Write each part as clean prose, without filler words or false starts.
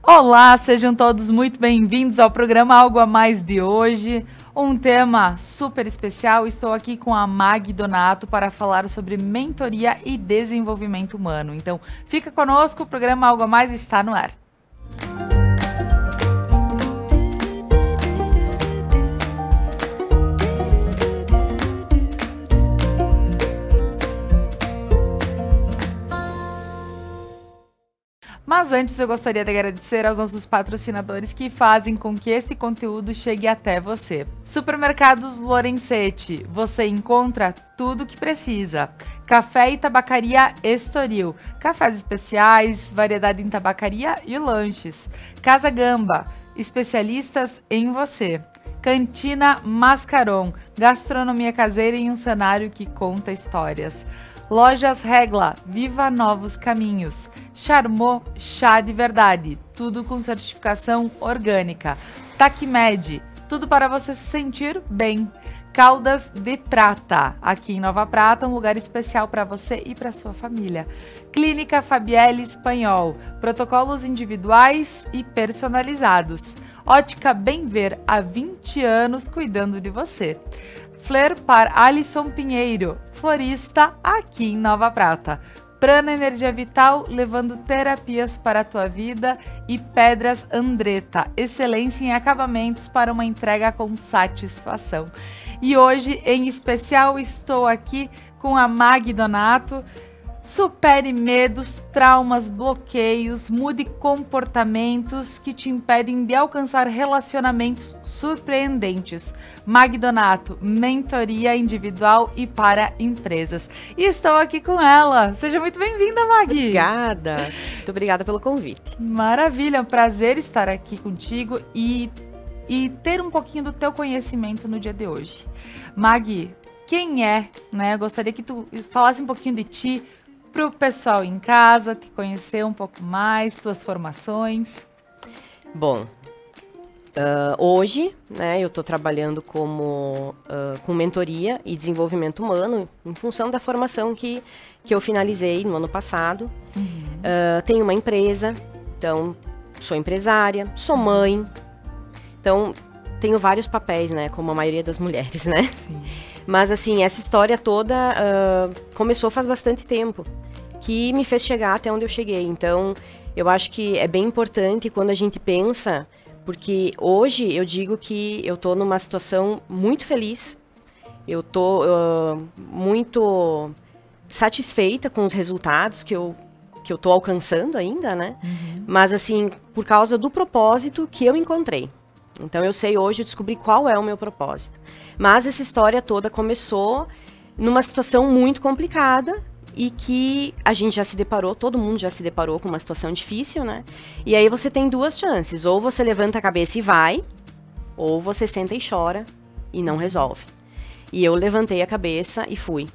Olá, sejam todos muito bem-vindos ao programa Algo a Mais de hoje. Um tema super especial. Estou aqui com a Mag Donato para falar sobre mentoria e desenvolvimento humano. Então, fica conosco, o programa Algo a Mais está no ar. Mas antes eu gostaria de agradecer aos nossos patrocinadores que fazem com que este conteúdo chegue até você. Supermercados Lorenzetti, você encontra tudo o que precisa. Café e Tabacaria Estoril, cafés especiais, variedade em tabacaria e lanches. Casa Gamba, especialistas em você. Cantina Mascaron, gastronomia caseira em um cenário que conta histórias. Lojas Regla, viva novos caminhos. Charmot, chá de verdade, tudo com certificação orgânica. Tacmed, tudo para você se sentir bem. Caldas de Prata, aqui em Nova Prata, um lugar especial para você e para sua família. Clínica Fabielle Espanhol, protocolos individuais e personalizados. Ótica Bem Ver, há 20 anos cuidando de você. Fleur par Alisson Pinheiro, florista aqui em Nova Prata. Prana Energia Vital, levando terapias para a tua vida. E Pedras Andretta, excelência em acabamentos para uma entrega com satisfação. E hoje, em especial, estou aqui com a Mag Donato. Supere medos, traumas, bloqueios, mude comportamentos que te impedem de alcançar relacionamentos surpreendentes. Mag Donato, mentoria individual e para empresas. E estou aqui com ela. Seja muito bem-vinda, Mag. Obrigada. Muito obrigada pelo convite. Maravilha, é um prazer estar aqui contigo e ter um pouquinho do teu conhecimento no dia de hoje. Mag, quem é, né? Eu gostaria que tu falasse um pouquinho de ti, para o pessoal em casa, te conhecer um pouco mais, tuas formações. Bom, hoje, né, eu estou trabalhando com mentoria e desenvolvimento humano em função da formação que eu finalizei no ano passado. Tenho uma empresa, então sou empresária, sou mãe, então tenho vários papéis, né, como a maioria das mulheres, né? Sim. Mas assim, essa história toda começou faz bastante tempo, que me fez chegar até onde eu cheguei. Então, eu acho que é bem importante quando a gente pensa, porque hoje eu digo que eu tô numa situação muito feliz, eu tô muito satisfeita com os resultados que eu tô alcançando ainda, né? Mas assim, por causa do propósito que eu encontrei. Então eu sei hoje, eu descobri qual é o meu propósito. Mas essa história toda começou numa situação muito complicada e que a gente já se deparou, todo mundo já se deparou com uma situação difícil, né? E aí você tem duas chances, ou você levanta a cabeça e vai, ou você senta e chora e não resolve. E eu levantei a cabeça e fui.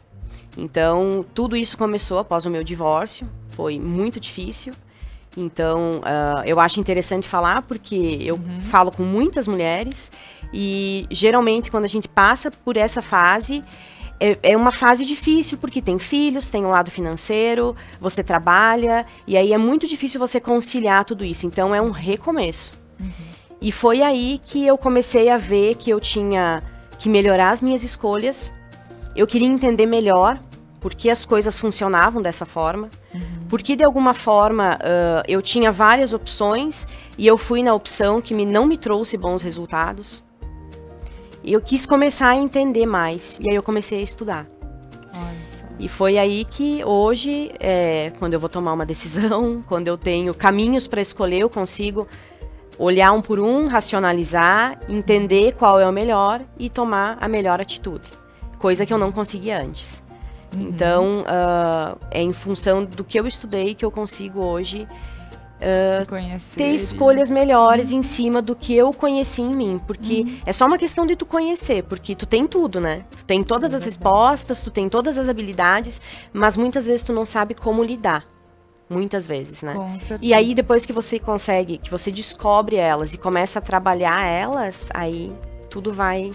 Então tudo isso começou após o meu divórcio, foi muito difícil. Então, eu acho interessante falar porque eu falo com muitas mulheres e geralmente quando a gente passa por essa fase, é uma fase difícil porque tem filhos, tem um lado financeiro, você trabalha e aí é muito difícil você conciliar tudo isso. Então, é um recomeço. E foi aí que eu comecei a ver que eu tinha que melhorar as minhas escolhas, eu queria entender melhor por que as coisas funcionavam dessa forma. Porque de alguma forma eu tinha várias opções e eu fui na opção que não me trouxe bons resultados. E eu quis começar a entender mais e aí eu comecei a estudar. E foi aí que hoje, quando eu vou tomar uma decisão, quando eu tenho caminhos para escolher, eu consigo olhar um por um, racionalizar, entender qual é o melhor e tomar a melhor atitude. Coisa que eu não conseguia antes. Então, é em função do que eu estudei que eu consigo hoje ter escolhas melhores em cima do que eu conheci em mim. Porque é só uma questão de tu conhecer, porque tu tem tudo, né? Tu tem todas as respostas, tu tem todas as habilidades, mas muitas vezes tu não sabe como lidar. Muitas vezes, né? E aí, depois que você consegue, que você descobre elas e começa a trabalhar elas, aí tudo vai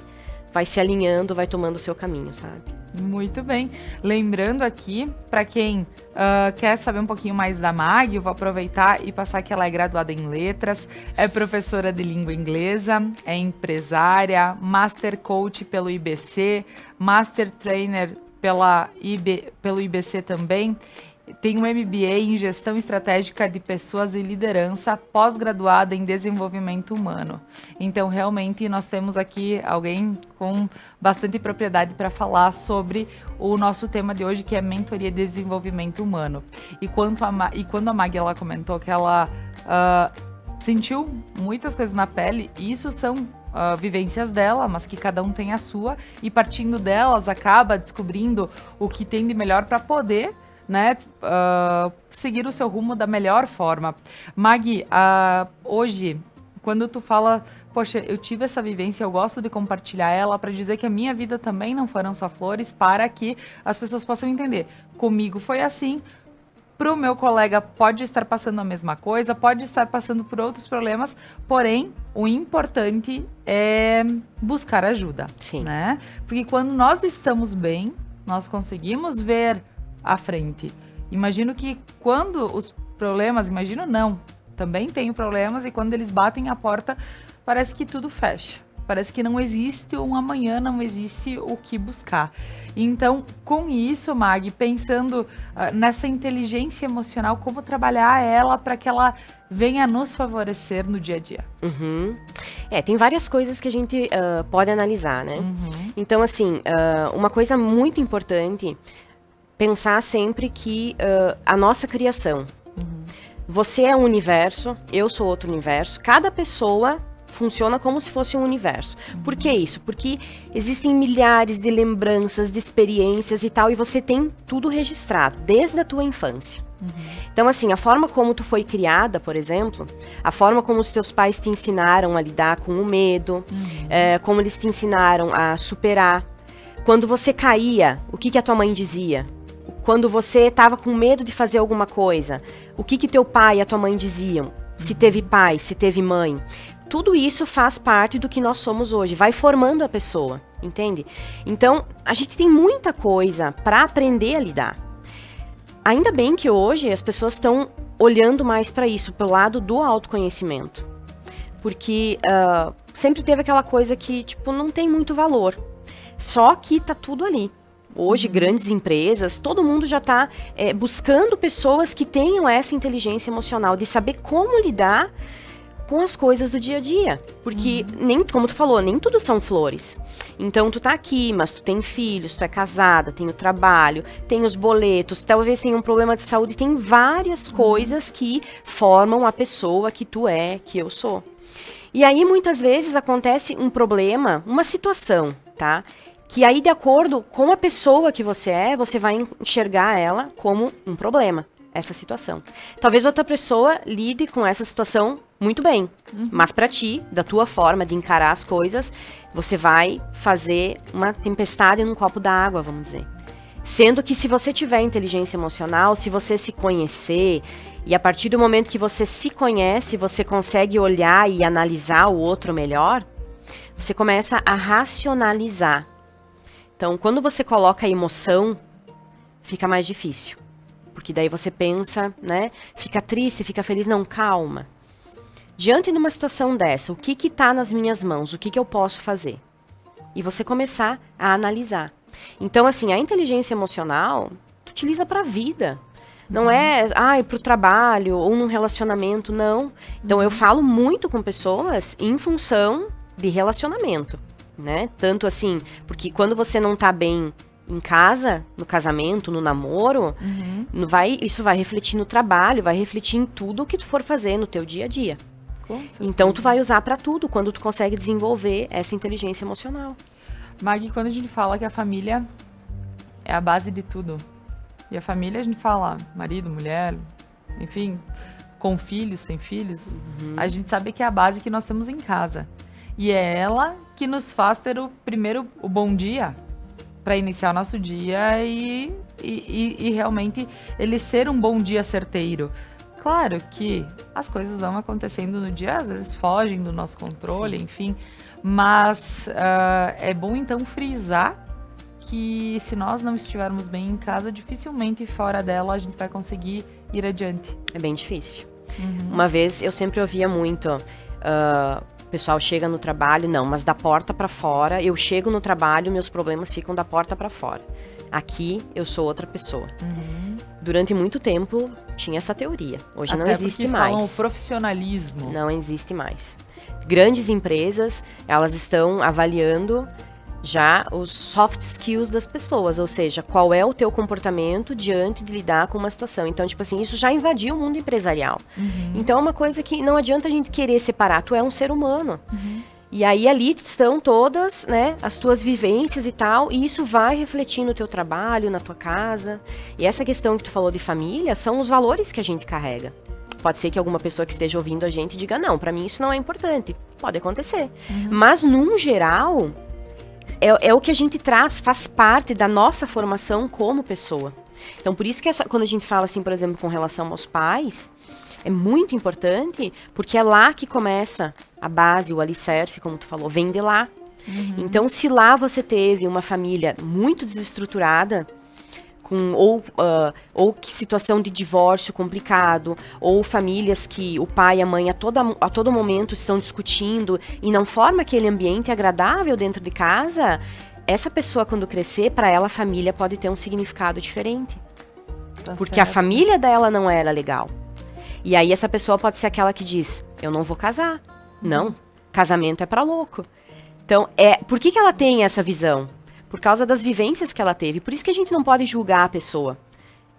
se alinhando, vai tomando o seu caminho, sabe? Muito bem. Lembrando aqui, para quem quer saber um pouquinho mais da Mag, eu vou aproveitar e passar que ela é graduada em letras, é professora de língua inglesa, é empresária, Master Coach pelo IBC, Master Trainer pelo IBC também. Tem um MBA em Gestão Estratégica de Pessoas e Liderança, pós-graduada em Desenvolvimento Humano. Então, realmente, nós temos aqui alguém com bastante propriedade para falar sobre o nosso tema de hoje, que é Mentoria e Desenvolvimento Humano. E quando a Mag ela comentou que ela sentiu muitas coisas na pele, isso são vivências dela, mas que cada um tem a sua, e partindo delas, acaba descobrindo o que tem de melhor para poder, né, seguir o seu rumo da melhor forma. Mag, hoje, quando tu fala, poxa, eu tive essa vivência, eu gosto de compartilhar ela para dizer que a minha vida também não foram só flores, para que as pessoas possam entender. Comigo foi assim, para o meu colega pode estar passando a mesma coisa, pode estar passando por outros problemas, porém, o importante é buscar ajuda, Sim. Né? Porque quando nós estamos bem, nós conseguimos ver à frente. Imagino que quando os problemas, também tenho problemas, e quando eles batem a porta, parece que tudo fecha. Parece que não existe um amanhã, não existe o que buscar. Então, com isso, Mag, pensando nessa inteligência emocional, como trabalhar ela para que ela venha nos favorecer no dia a dia? Uhum. Tem várias coisas que a gente pode analisar, né? Uhum. Então, assim, uma coisa muito importante, pensar sempre que a nossa criação, você é um universo, eu sou outro universo, cada pessoa funciona como se fosse um universo. Por que isso? Porque existem milhares de lembranças, de experiências e tal, e você tem tudo registrado, desde a tua infância. Então, assim, a forma como tu foi criada, por exemplo, a forma como os teus pais te ensinaram a lidar com o medo, como eles te ensinaram a superar. Quando você caía, o que a tua mãe dizia? Quando você estava com medo de fazer alguma coisa, o que teu pai e a tua mãe diziam? Se teve pai, se teve mãe. Tudo isso faz parte do que nós somos hoje, vai formando a pessoa, entende? Então, a gente tem muita coisa para aprender a lidar. Ainda bem que hoje as pessoas estão olhando mais para isso, pelo lado do autoconhecimento. Porque sempre teve aquela coisa que, tipo, não tem muito valor. Só que tá tudo ali. Hoje, grandes empresas, todo mundo já está buscando pessoas que tenham essa inteligência emocional, de saber como lidar com as coisas do dia a dia. Porque, como tu falou, nem tudo são flores. Então, tu tá aqui, mas tu tem filhos, tu é casada, tem o trabalho, tem os boletos, talvez tenha um problema de saúde, tem várias coisas que formam a pessoa que tu é, que eu sou. E aí, muitas vezes, acontece um problema, uma situação, tá? Que aí, de acordo com a pessoa que você é, você vai enxergar ela como um problema, essa situação. Talvez outra pessoa lide com essa situação muito bem, mas para ti, da tua forma de encarar as coisas, você vai fazer uma tempestade num copo d'água, vamos dizer. Sendo que se você tiver inteligência emocional, se você se conhecer, e a partir do momento que você se conhece, você consegue olhar e analisar o outro melhor, você começa a racionalizar. Então, quando você coloca a emoção, fica mais difícil. Porque daí você pensa, né? Fica triste, fica feliz. Não, calma. Diante de uma situação dessa, o que está nas minhas mãos? O que eu posso fazer? E você começar a analisar. Então, assim, a inteligência emocional, tu utiliza para a vida. Não é, para o trabalho ou num relacionamento, não. Então, eu falo muito com pessoas em função de relacionamento. Né? Tanto assim, porque quando você não tá bem em casa, no casamento, no namoro, isso vai refletir no trabalho, vai refletir em tudo o que tu for fazer no teu dia a dia. Então tu vai usar para tudo quando tu consegue desenvolver essa inteligência emocional. Mag, quando a gente fala que a família é a base de tudo, e a família a gente fala marido, mulher, enfim, com filhos, sem filhos, a gente sabe que é a base que nós temos em casa. E é ela que nos faz ter o bom dia para iniciar o nosso dia e realmente ele ser um bom dia certeiro. Claro que as coisas vão acontecendo no dia, às vezes fogem do nosso controle, enfim. Mas é bom então frisar que se nós não estivermos bem em casa, dificilmente fora dela a gente vai conseguir ir adiante. É bem difícil. Uma vez eu sempre ouvia muito, o pessoal chega no trabalho, não, mas da porta para fora, eu chego no trabalho, meus problemas ficam da porta para fora. Aqui eu sou outra pessoa. Durante muito tempo tinha essa teoria. Hoje Até não existe mais. Falam o profissionalismo. Não existe mais. Grandes empresas, elas estão avaliando já os soft skills das pessoas, ou seja, qual é o teu comportamento diante de lidar com uma situação. Então, tipo assim, isso já invadiu o mundo empresarial. Então, é uma coisa que não adianta a gente querer separar. Tu é um ser humano. E aí, ali estão todas, né, as tuas vivências e tal, e isso vai refletir no teu trabalho, na tua casa. E essa questão que tu falou de família, são os valores que a gente carrega. Pode ser que alguma pessoa que esteja ouvindo a gente diga, não, pra mim isso não é importante. Pode acontecer. Mas, num geral, é o que a gente traz, faz parte da nossa formação como pessoa. Então, por isso que quando a gente fala, assim, por exemplo, com relação aos pais, é muito importante, porque é lá que começa a base, o alicerce, como tu falou, vem de lá. Então, se lá você teve uma família muito desestruturada, ou que situação de divórcio complicado, ou famílias que o pai e a mãe a todo momento estão discutindo e não forma aquele ambiente agradável dentro de casa, essa pessoa, quando crescer, para ela a família pode ter um significado diferente. Porque a família dela não era legal. E aí essa pessoa pode ser aquela que diz, eu não vou casar. Não, casamento é para louco. Então, por que ela tem essa visão? Por causa das vivências que ela teve. Por isso que a gente não pode julgar a pessoa.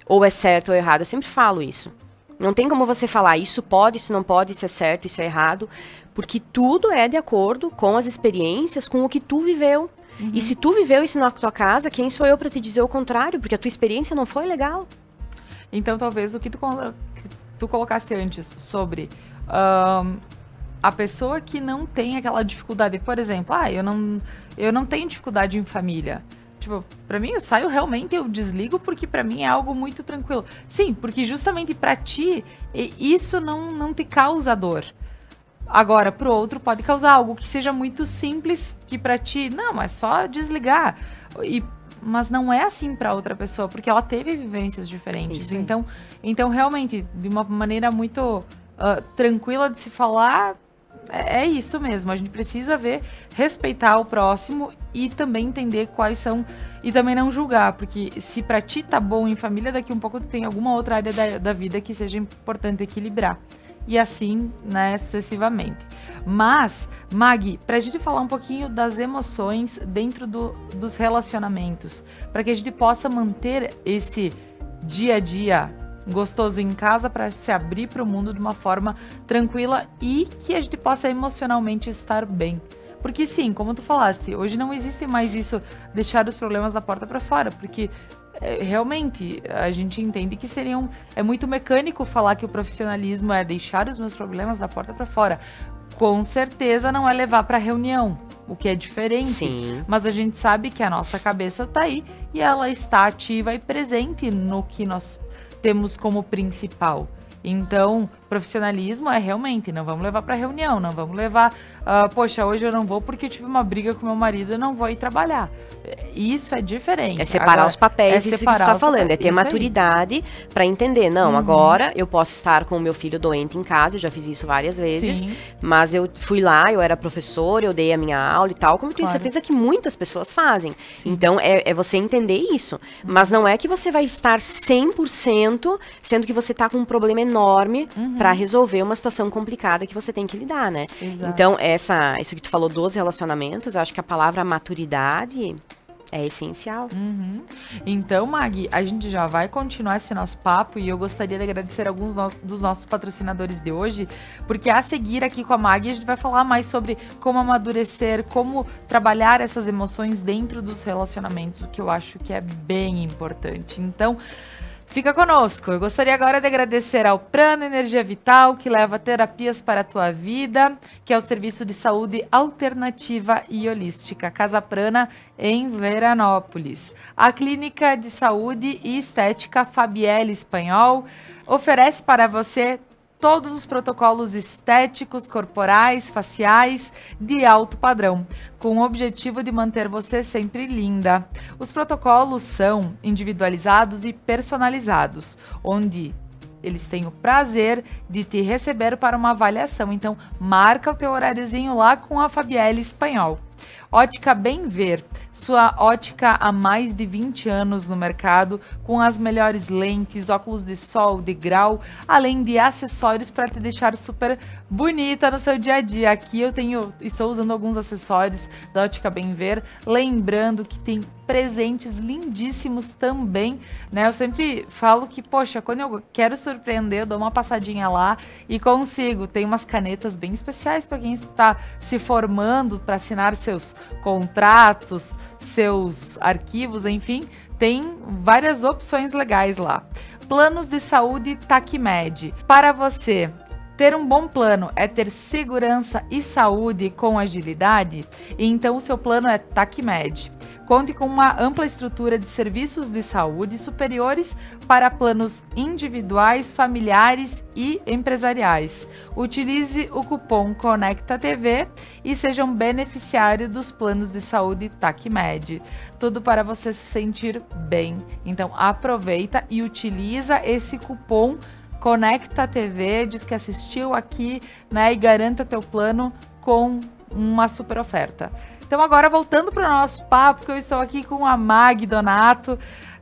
Ou é certo ou é errado. Eu sempre falo isso. Não tem como você falar, isso pode, isso não pode, isso é certo, isso é errado. Porque tudo é de acordo com as experiências, com o que tu viveu. E se tu viveu isso na tua casa, quem sou eu para te dizer o contrário? Porque a tua experiência não foi legal. Então, talvez o que tu colocaste antes sobre a pessoa que não tem aquela dificuldade, por exemplo, eu não tenho dificuldade em família. Tipo, pra mim, eu saio realmente, eu desligo, porque pra mim é algo muito tranquilo. Sim, porque justamente pra ti, isso não te causa dor. Agora, pro outro pode causar algo que seja muito simples, que pra ti, não, é só desligar. Mas não é assim pra outra pessoa, porque ela teve vivências diferentes. Então, realmente, de uma maneira muito tranquila de se falar, é isso mesmo. A gente precisa respeitar o próximo e também entender quais são, e também não julgar, porque se pra ti tá bom em família, daqui um pouco tu tem alguma outra área da vida que seja importante equilibrar. E assim, né, sucessivamente. Mas, Magui, pra gente falar um pouquinho das emoções dentro dos relacionamentos, para que a gente possa manter esse dia a dia gostoso em casa, para se abrir para o mundo de uma forma tranquila e que a gente possa emocionalmente estar bem. Porque sim, como tu falaste, hoje não existe mais isso, deixar os problemas da porta para fora, porque realmente a gente entende que é muito mecânico falar que o profissionalismo é deixar os meus problemas da porta para fora. Com certeza não é levar para reunião, o que é diferente. Sim. Mas a gente sabe que a nossa cabeça tá aí e ela está ativa e presente no que nós temos como principal. Então, profissionalismo é realmente, não vamos levar para reunião, não vamos levar, poxa, hoje eu não vou porque eu tive uma briga com meu marido, eu não vou ir trabalhar. Isso é diferente. É separar agora, os papéis, isso que tu tá falando, é ter maturidade para entender, não, agora eu posso estar com o meu filho doente em casa, eu já fiz isso várias vezes, mas eu fui lá, eu era professora, eu dei a minha aula e tal, como eu tenho certeza que muitas pessoas fazem. Sim. Então, é você entender isso, mas não é que você vai estar 100%, sendo que você tá com um problema enorme para resolver uma situação complicada que você tem que lidar, né? Exato. Então, isso que tu falou dos relacionamentos, acho que a palavra maturidade é essencial. Então, Magui, a gente já vai continuar esse nosso papo e eu gostaria de agradecer alguns dos nossos patrocinadores de hoje, porque a seguir aqui com a Magui a gente vai falar mais sobre como amadurecer, como trabalhar essas emoções dentro dos relacionamentos, o que eu acho que é bem importante. Então, fica conosco. Eu gostaria agora de agradecer ao Prana Energia Vital, que leva terapias para a tua vida, que é o serviço de saúde alternativa e holística Casa Prana, em Veranópolis. A Clínica de Saúde e Estética Fabielle Espanhol oferece para você todos os protocolos estéticos, corporais, faciais de alto padrão, com o objetivo de manter você sempre linda. Os protocolos são individualizados e personalizados, onde eles têm o prazer de te receber para uma avaliação. Então, marca o teu horáriozinho lá com a Fabielle Espanhol. Ótica Bem Ver, sua ótica há mais de 20 anos no mercado, com as melhores lentes, óculos de sol, de grau, além de acessórios para te deixar super bonita no seu dia a dia. Aqui estou usando alguns acessórios da Ótica Bem Ver, lembrando que tem presentes lindíssimos também, né? Eu sempre falo que, poxa, quando eu quero surpreender, eu dou uma passadinha lá e consigo. Tem umas canetas bem especiais para quem está se formando para assinar seus contratos, seus arquivos, enfim, tem várias opções legais lá. Planos de saúde TACMED. Para você ter um bom plano é ter segurança e saúde com agilidade, e então o seu plano é TACMED. Conte com uma ampla estrutura de serviços de saúde superiores para planos individuais, familiares e empresariais. Utilize o cupom CONECTATV e seja um beneficiário dos planos de saúde TACMED. Tudo para você se sentir bem. Então aproveita e utiliza esse cupom CONECTATV, diz que assistiu aqui, né, e garanta teu plano com uma super oferta. Então agora voltando para o nosso papo, que eu estou aqui com a Mag Donato.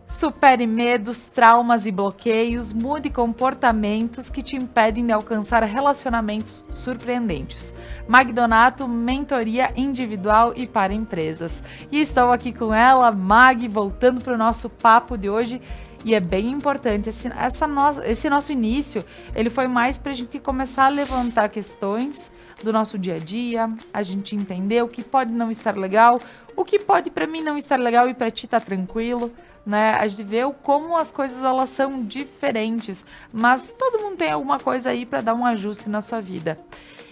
Supere medos, traumas e bloqueios, mude comportamentos que te impedem de alcançar relacionamentos surpreendentes. Mag Donato, mentoria individual e para empresas. E estou aqui com ela, Mag, voltando para o nosso papo de hoje. E é bem importante, esse nosso início, ele foi mais para a gente começar a levantar questões do nosso dia a dia, a gente entender o que pode não estar legal, o que pode para mim não estar legal e para ti tá tranquilo, né? A gente vê como as coisas elas são diferentes, mas todo mundo tem alguma coisa aí para dar um ajuste na sua vida.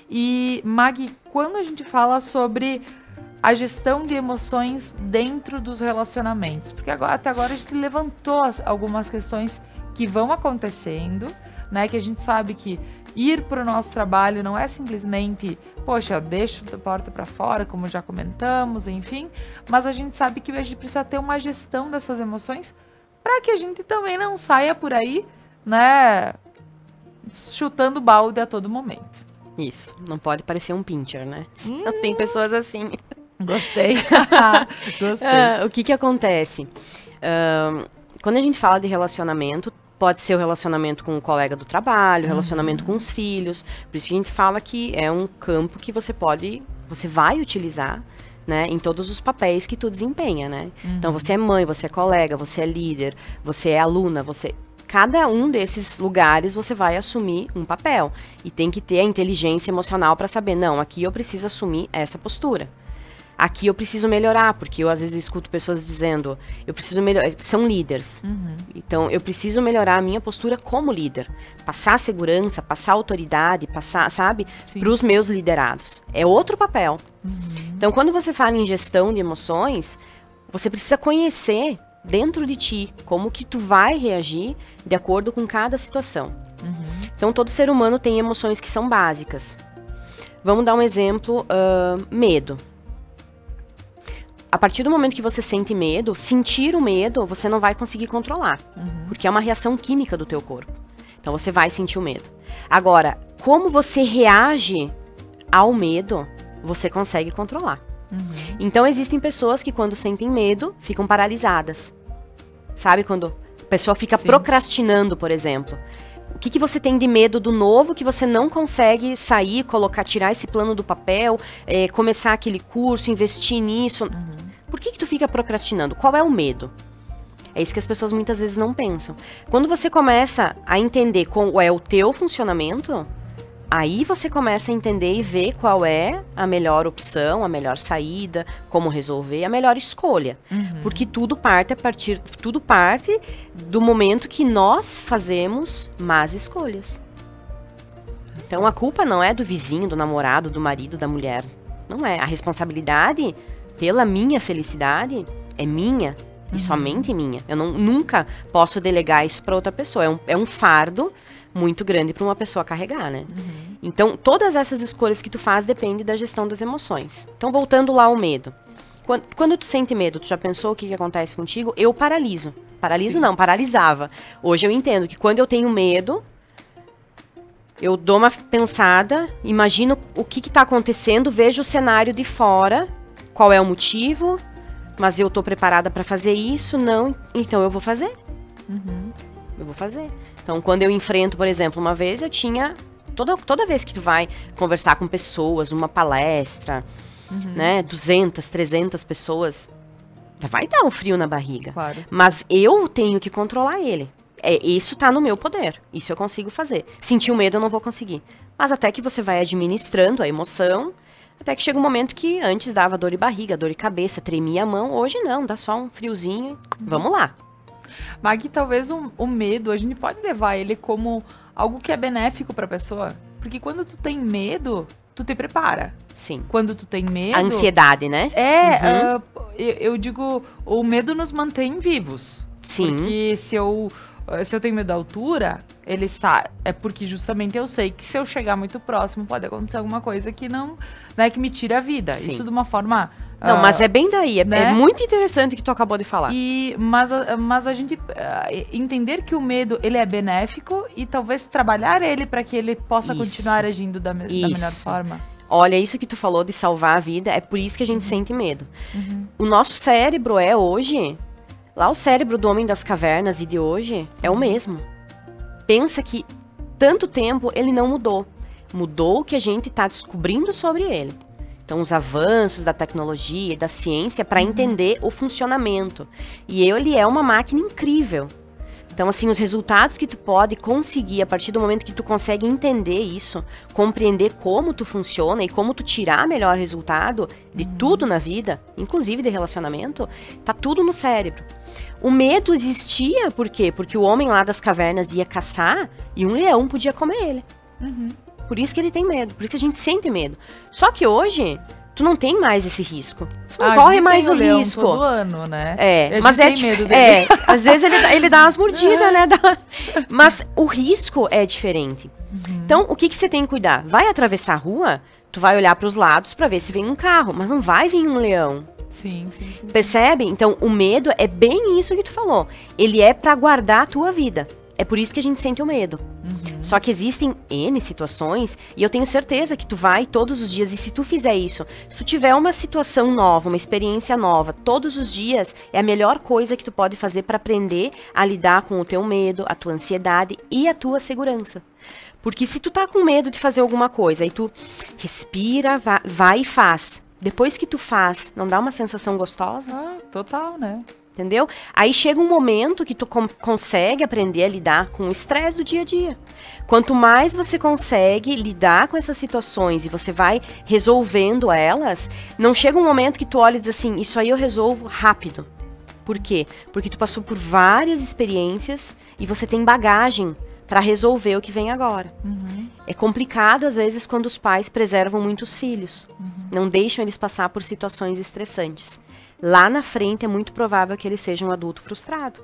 E Mag, quando a gente fala sobre a gestão de emoções dentro dos relacionamentos, porque até agora a gente levantou algumas questões que vão acontecendo, né? Que a gente sabe que ir para o nosso trabalho não é simplesmente, poxa, deixo da porta para fora, como já comentamos, enfim, mas a gente sabe que a gente precisa ter uma gestão dessas emoções para que a gente também não saia por aí, né, chutando balde a todo momento. Isso, não pode parecer um pincher, né? Tem pessoas assim. Gostei. Gostei. O que acontece? Quando a gente fala de relacionamento, pode ser o relacionamento com o colega do trabalho, relacionamento com os filhos. Por isso que a gente fala que é um campo que você vai utilizar, né, em todos os papéis que tu desempenha, né? Então você é mãe, você é colega, você é líder, você é aluna, cada um desses lugares você vai assumir um papel e tem que ter a inteligência emocional para saber, não, aqui eu preciso assumir essa postura. Aqui eu preciso melhorar, porque eu às vezes escuto pessoas dizendo, eu preciso melhorar, são líderes. Então eu preciso melhorar a minha postura como líder, passar segurança, passar autoridade, passar, sabe, para os meus liderados. É outro papel. Então quando você fala em gestão de emoções, você precisa conhecer dentro de ti como que tu vai reagir de acordo com cada situação. Então todo ser humano tem emoções que são básicas. Vamos dar um exemplo, medo. A partir do momento que você sente medo, sentir o medo, você não vai conseguir controlar. Porque é uma reação química do teu corpo. Então, você vai sentir o medo. Agora, como você reage ao medo, você consegue controlar. Então, existem pessoas que, quando sentem medo, ficam paralisadas. Sabe quando a pessoa fica procrastinando, por exemplo? O que você tem de medo do novo que você não consegue sair, tirar esse plano do papel, começar aquele curso, investir nisso? Por que tu fica procrastinando? Qual é o medo? É isso que as pessoas muitas vezes não pensam. Quando você começa a entender qual é o teu funcionamento, aí você começa a entender e ver qual é a melhor opção, a melhor saída, como resolver, a melhor escolha. Porque tudo parte do momento que nós fazemos más escolhas. Então a culpa não é do vizinho, do namorado, do marido, da mulher. Não é. A responsabilidade pela minha felicidade é minha e somente minha. Eu nunca posso delegar isso para outra pessoa. É um fardo muito grande para uma pessoa carregar, né? Então, todas essas escolhas que tu faz dependem da gestão das emoções. Então, voltando lá ao medo. Quando tu sente medo, tu já pensou o que acontece contigo? Eu paraliso. Paraliso não, paralisava. Hoje eu entendo que quando eu tenho medo, eu dou uma pensada, imagino o que está acontecendo, vejo o cenário de fora, qual é o motivo, mas eu estou preparada para fazer isso? Não, então eu vou fazer. Eu vou fazer. Então, quando eu enfrento, por exemplo, uma vez eu tinha... Toda vez que tu vai conversar com pessoas, uma palestra, né, 200, 300 pessoas, já vai dar um frio na barriga. Claro. Mas eu tenho que controlar ele. Isso tá no meu poder. Isso eu consigo fazer. Sentir o medo eu não vou conseguir. Mas até que você vai administrando a emoção, até que chega um momento que antes dava dor de barriga, dor de cabeça, tremia a mão. Hoje não, dá só um friozinho. Vamos lá. Mag, talvez o medo, a gente pode levar ele como algo que é benéfico pra pessoa. Porque quando tu tem medo, tu te prepara. Sim. Quando tu tem medo... A ansiedade, né? Eu digo, o medo nos mantém vivos. Sim. Porque se eu tenho medo da altura, ele sabe. É porque justamente eu sei que se eu chegar muito próximo, pode acontecer alguma coisa que não, né, que me tire a vida. Sim. Isso de uma forma... Não, mas é bem daí. né? É muito interessante o que tu acabou de falar. Mas a gente entender que o medo, ele é benéfico e talvez trabalhar ele para que ele possa continuar agindo da melhor forma. Olha, isso que tu falou de salvar a vida, é por isso que a gente sente medo. O nosso cérebro hoje... Lá o cérebro do homem das cavernas e de hoje é o mesmo. Pensa que tanto tempo ele não mudou. Mudou o que a gente está descobrindo sobre ele. Então, os avanços da tecnologia e da ciência para entender o funcionamento. E ele é uma máquina incrível. Então, assim, os resultados que tu pode conseguir a partir do momento que tu consegue entender isso, compreender como tu funciona e como tu tirar melhor resultado de tudo na vida, inclusive de relacionamento, tá tudo no cérebro. O medo existia, por quê? Porque o homem lá das cavernas ia caçar e um leão podia comer ele. Por isso que ele tem medo, por isso que a gente sente medo. Só que hoje... Tu não tem mais esse risco. Tu não corre mais o risco. Todo ano, né? Mas é medo dele. Às vezes ele dá umas mordidas, né? Mas o risco é diferente. Então, o que você tem que cuidar? Vai atravessar a rua, tu vai olhar para os lados para ver se vem um carro, mas não vai vir um leão. Sim. Percebe? Então, o medo é bem isso que tu falou. Ele é para guardar a tua vida. É por isso que a gente sente o medo. Só que existem N situações, e eu tenho certeza que tu vai todos os dias, e se tu fizer isso, se tu tiver uma situação nova, uma experiência nova, todos os dias, é a melhor coisa que tu pode fazer para aprender a lidar com o teu medo, a tua ansiedade e a tua segurança. Porque se tu tá com medo de fazer alguma coisa, aí tu respira, vai e faz. Depois que tu faz, não dá uma sensação gostosa? Total, né? Entendeu? Aí chega um momento que tu consegue aprender a lidar com o estresse do dia a dia. Quanto mais você consegue lidar com essas situações e você vai resolvendo elas, não chega um momento que tu olha e diz assim, isso aí eu resolvo rápido. Por quê? Porque tu passou por várias experiências e você tem bagagem para resolver o que vem agora. É complicado, às vezes, quando os pais preservam muitos filhos. Não deixam eles passar por situações estressantes. Lá na frente é muito provável que ele seja um adulto frustrado,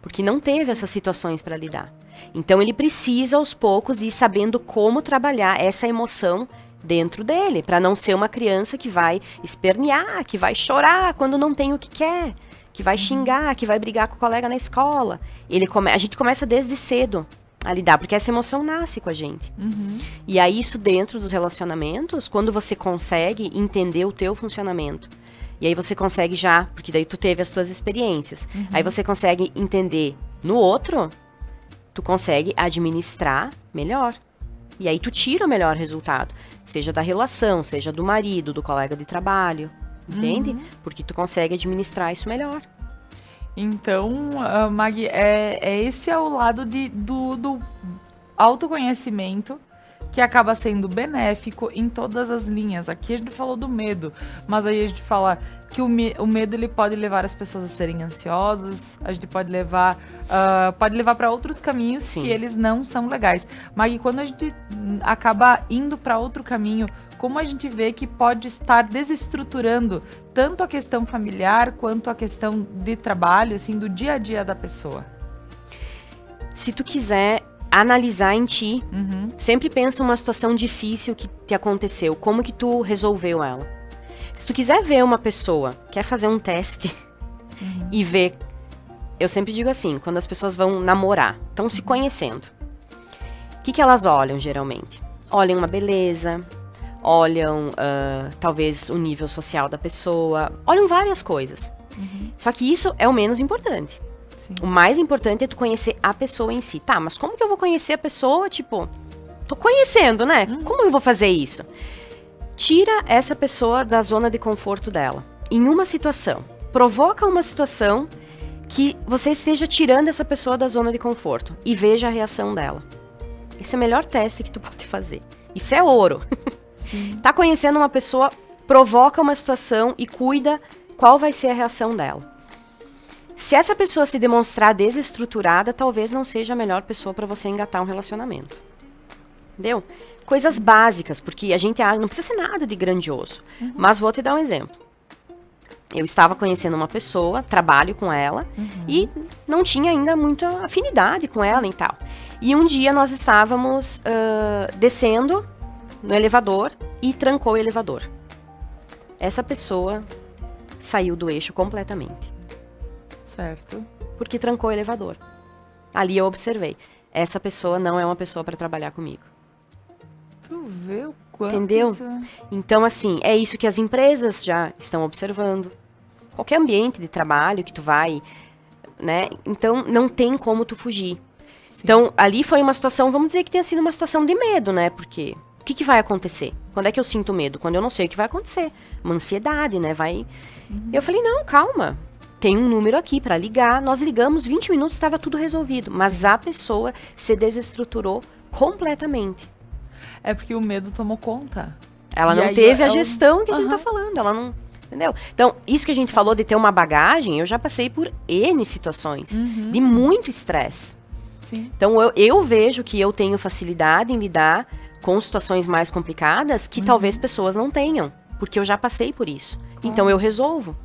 porque não teve essas situações para lidar. Então ele precisa aos poucos ir sabendo como trabalhar essa emoção dentro dele, para não ser uma criança que vai espernear, que vai chorar quando não tem o que quer, que vai xingar, que vai brigar com o colega na escola. A gente começa desde cedo a lidar, porque essa emoção nasce com a gente. E aí isso dentro dos relacionamentos, quando você consegue entender o teu funcionamento, e aí você consegue já, porque daí tu teve as tuas experiências, aí você consegue entender no outro, tu consegue administrar melhor. E aí tu tira o melhor resultado, seja da relação, seja do marido, do colega de trabalho, entende? Porque tu consegue administrar isso melhor. Então, Mag, esse é o lado do autoconhecimento, que acaba sendo benéfico em todas as linhas. Aqui a gente falou do medo, mas aí a gente fala que o medo ele pode levar as pessoas a serem ansiosas, a gente pode levar para outros caminhos. Sim. Que eles não são legais. Mas quando a gente acaba indo para outro caminho, como a gente vê que pode estar desestruturando tanto a questão familiar quanto a questão de trabalho, assim, do dia a dia da pessoa? Se tu quiser analisar em ti. Uhum. Sempre pensa uma situação difícil que te aconteceu. Como que tu resolveu ela? Se tu quiser ver uma pessoa, quer fazer um teste e ver... Eu sempre digo assim, quando as pessoas vão namorar, estão se conhecendo. O que elas olham, geralmente? Olham uma beleza, olham talvez o nível social da pessoa, olham várias coisas. Só que isso é o menos importante. Sim. O mais importante é tu conhecer a pessoa em si. Tá, mas como que eu vou conhecer a pessoa, tipo... Tô conhecendo, né? Como eu vou fazer isso? Tira essa pessoa da zona de conforto dela. Em uma situação. Provoca uma situação que você esteja tirando essa pessoa da zona de conforto. E veja a reação dela. Esse é o melhor teste que tu pode fazer. Isso é ouro. Tá conhecendo uma pessoa, provoca uma situação e cuida qual vai ser a reação dela. Se essa pessoa se demonstrar desestruturada, talvez não seja a melhor pessoa para você engatar um relacionamento. Entendeu? Coisas básicas, porque a gente não precisa ser nada de grandioso. Mas vou te dar um exemplo. Eu estava conhecendo uma pessoa, trabalho com ela, e não tinha ainda muita afinidade com ela e tal. E um dia nós estávamos descendo no elevador e trancou o elevador. Essa pessoa saiu do eixo completamente. Certo. Porque trancou o elevador. Ali eu observei. Essa pessoa não é uma pessoa para trabalhar comigo. Tu vê o quanto Entendeu? isso... Então, assim, é isso que as empresas já estão observando. Qualquer ambiente de trabalho que tu vai, né? Então, não tem como tu fugir. Sim. Então, ali foi uma situação, vamos dizer que tenha sido uma situação de medo, né? Porque o que vai acontecer? Quando é que eu sinto medo? Quando eu não sei o que vai acontecer. Uma ansiedade, né? Eu falei, não, calma. Tem um número aqui para ligar. Nós ligamos, 20 minutos, estava tudo resolvido. Mas a pessoa se desestruturou completamente. É porque o medo tomou conta. Ela não teve a gestão que a gente tá falando. Ela não... Entendeu? Então, isso que a gente falou de ter uma bagagem, eu já passei por N situações. De muito estresse. Sim. Então, eu vejo que eu tenho facilidade em lidar com situações mais complicadas que talvez pessoas não tenham. Porque eu já passei por isso. Então, eu resolvo.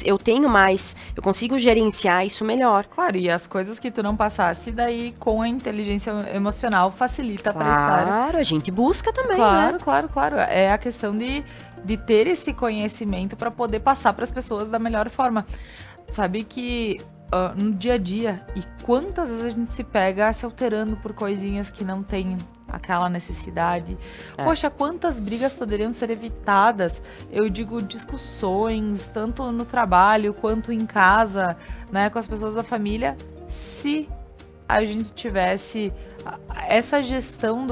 Eu tenho mais, eu consigo gerenciar isso melhor. Claro, e as coisas que tu não passasse, daí com a inteligência emocional facilita para estar. Claro, a gente busca também, claro, né? Claro. É a questão de ter esse conhecimento para poder passar para as pessoas da melhor forma. Sabe que no dia a dia, e quantas vezes a gente se pega se alterando por coisinhas que não tem aquela necessidade. Poxa, quantas brigas poderiam ser evitadas? Eu digo discussões, tanto no trabalho quanto em casa, né, com as pessoas da família, se a gente tivesse essa gestão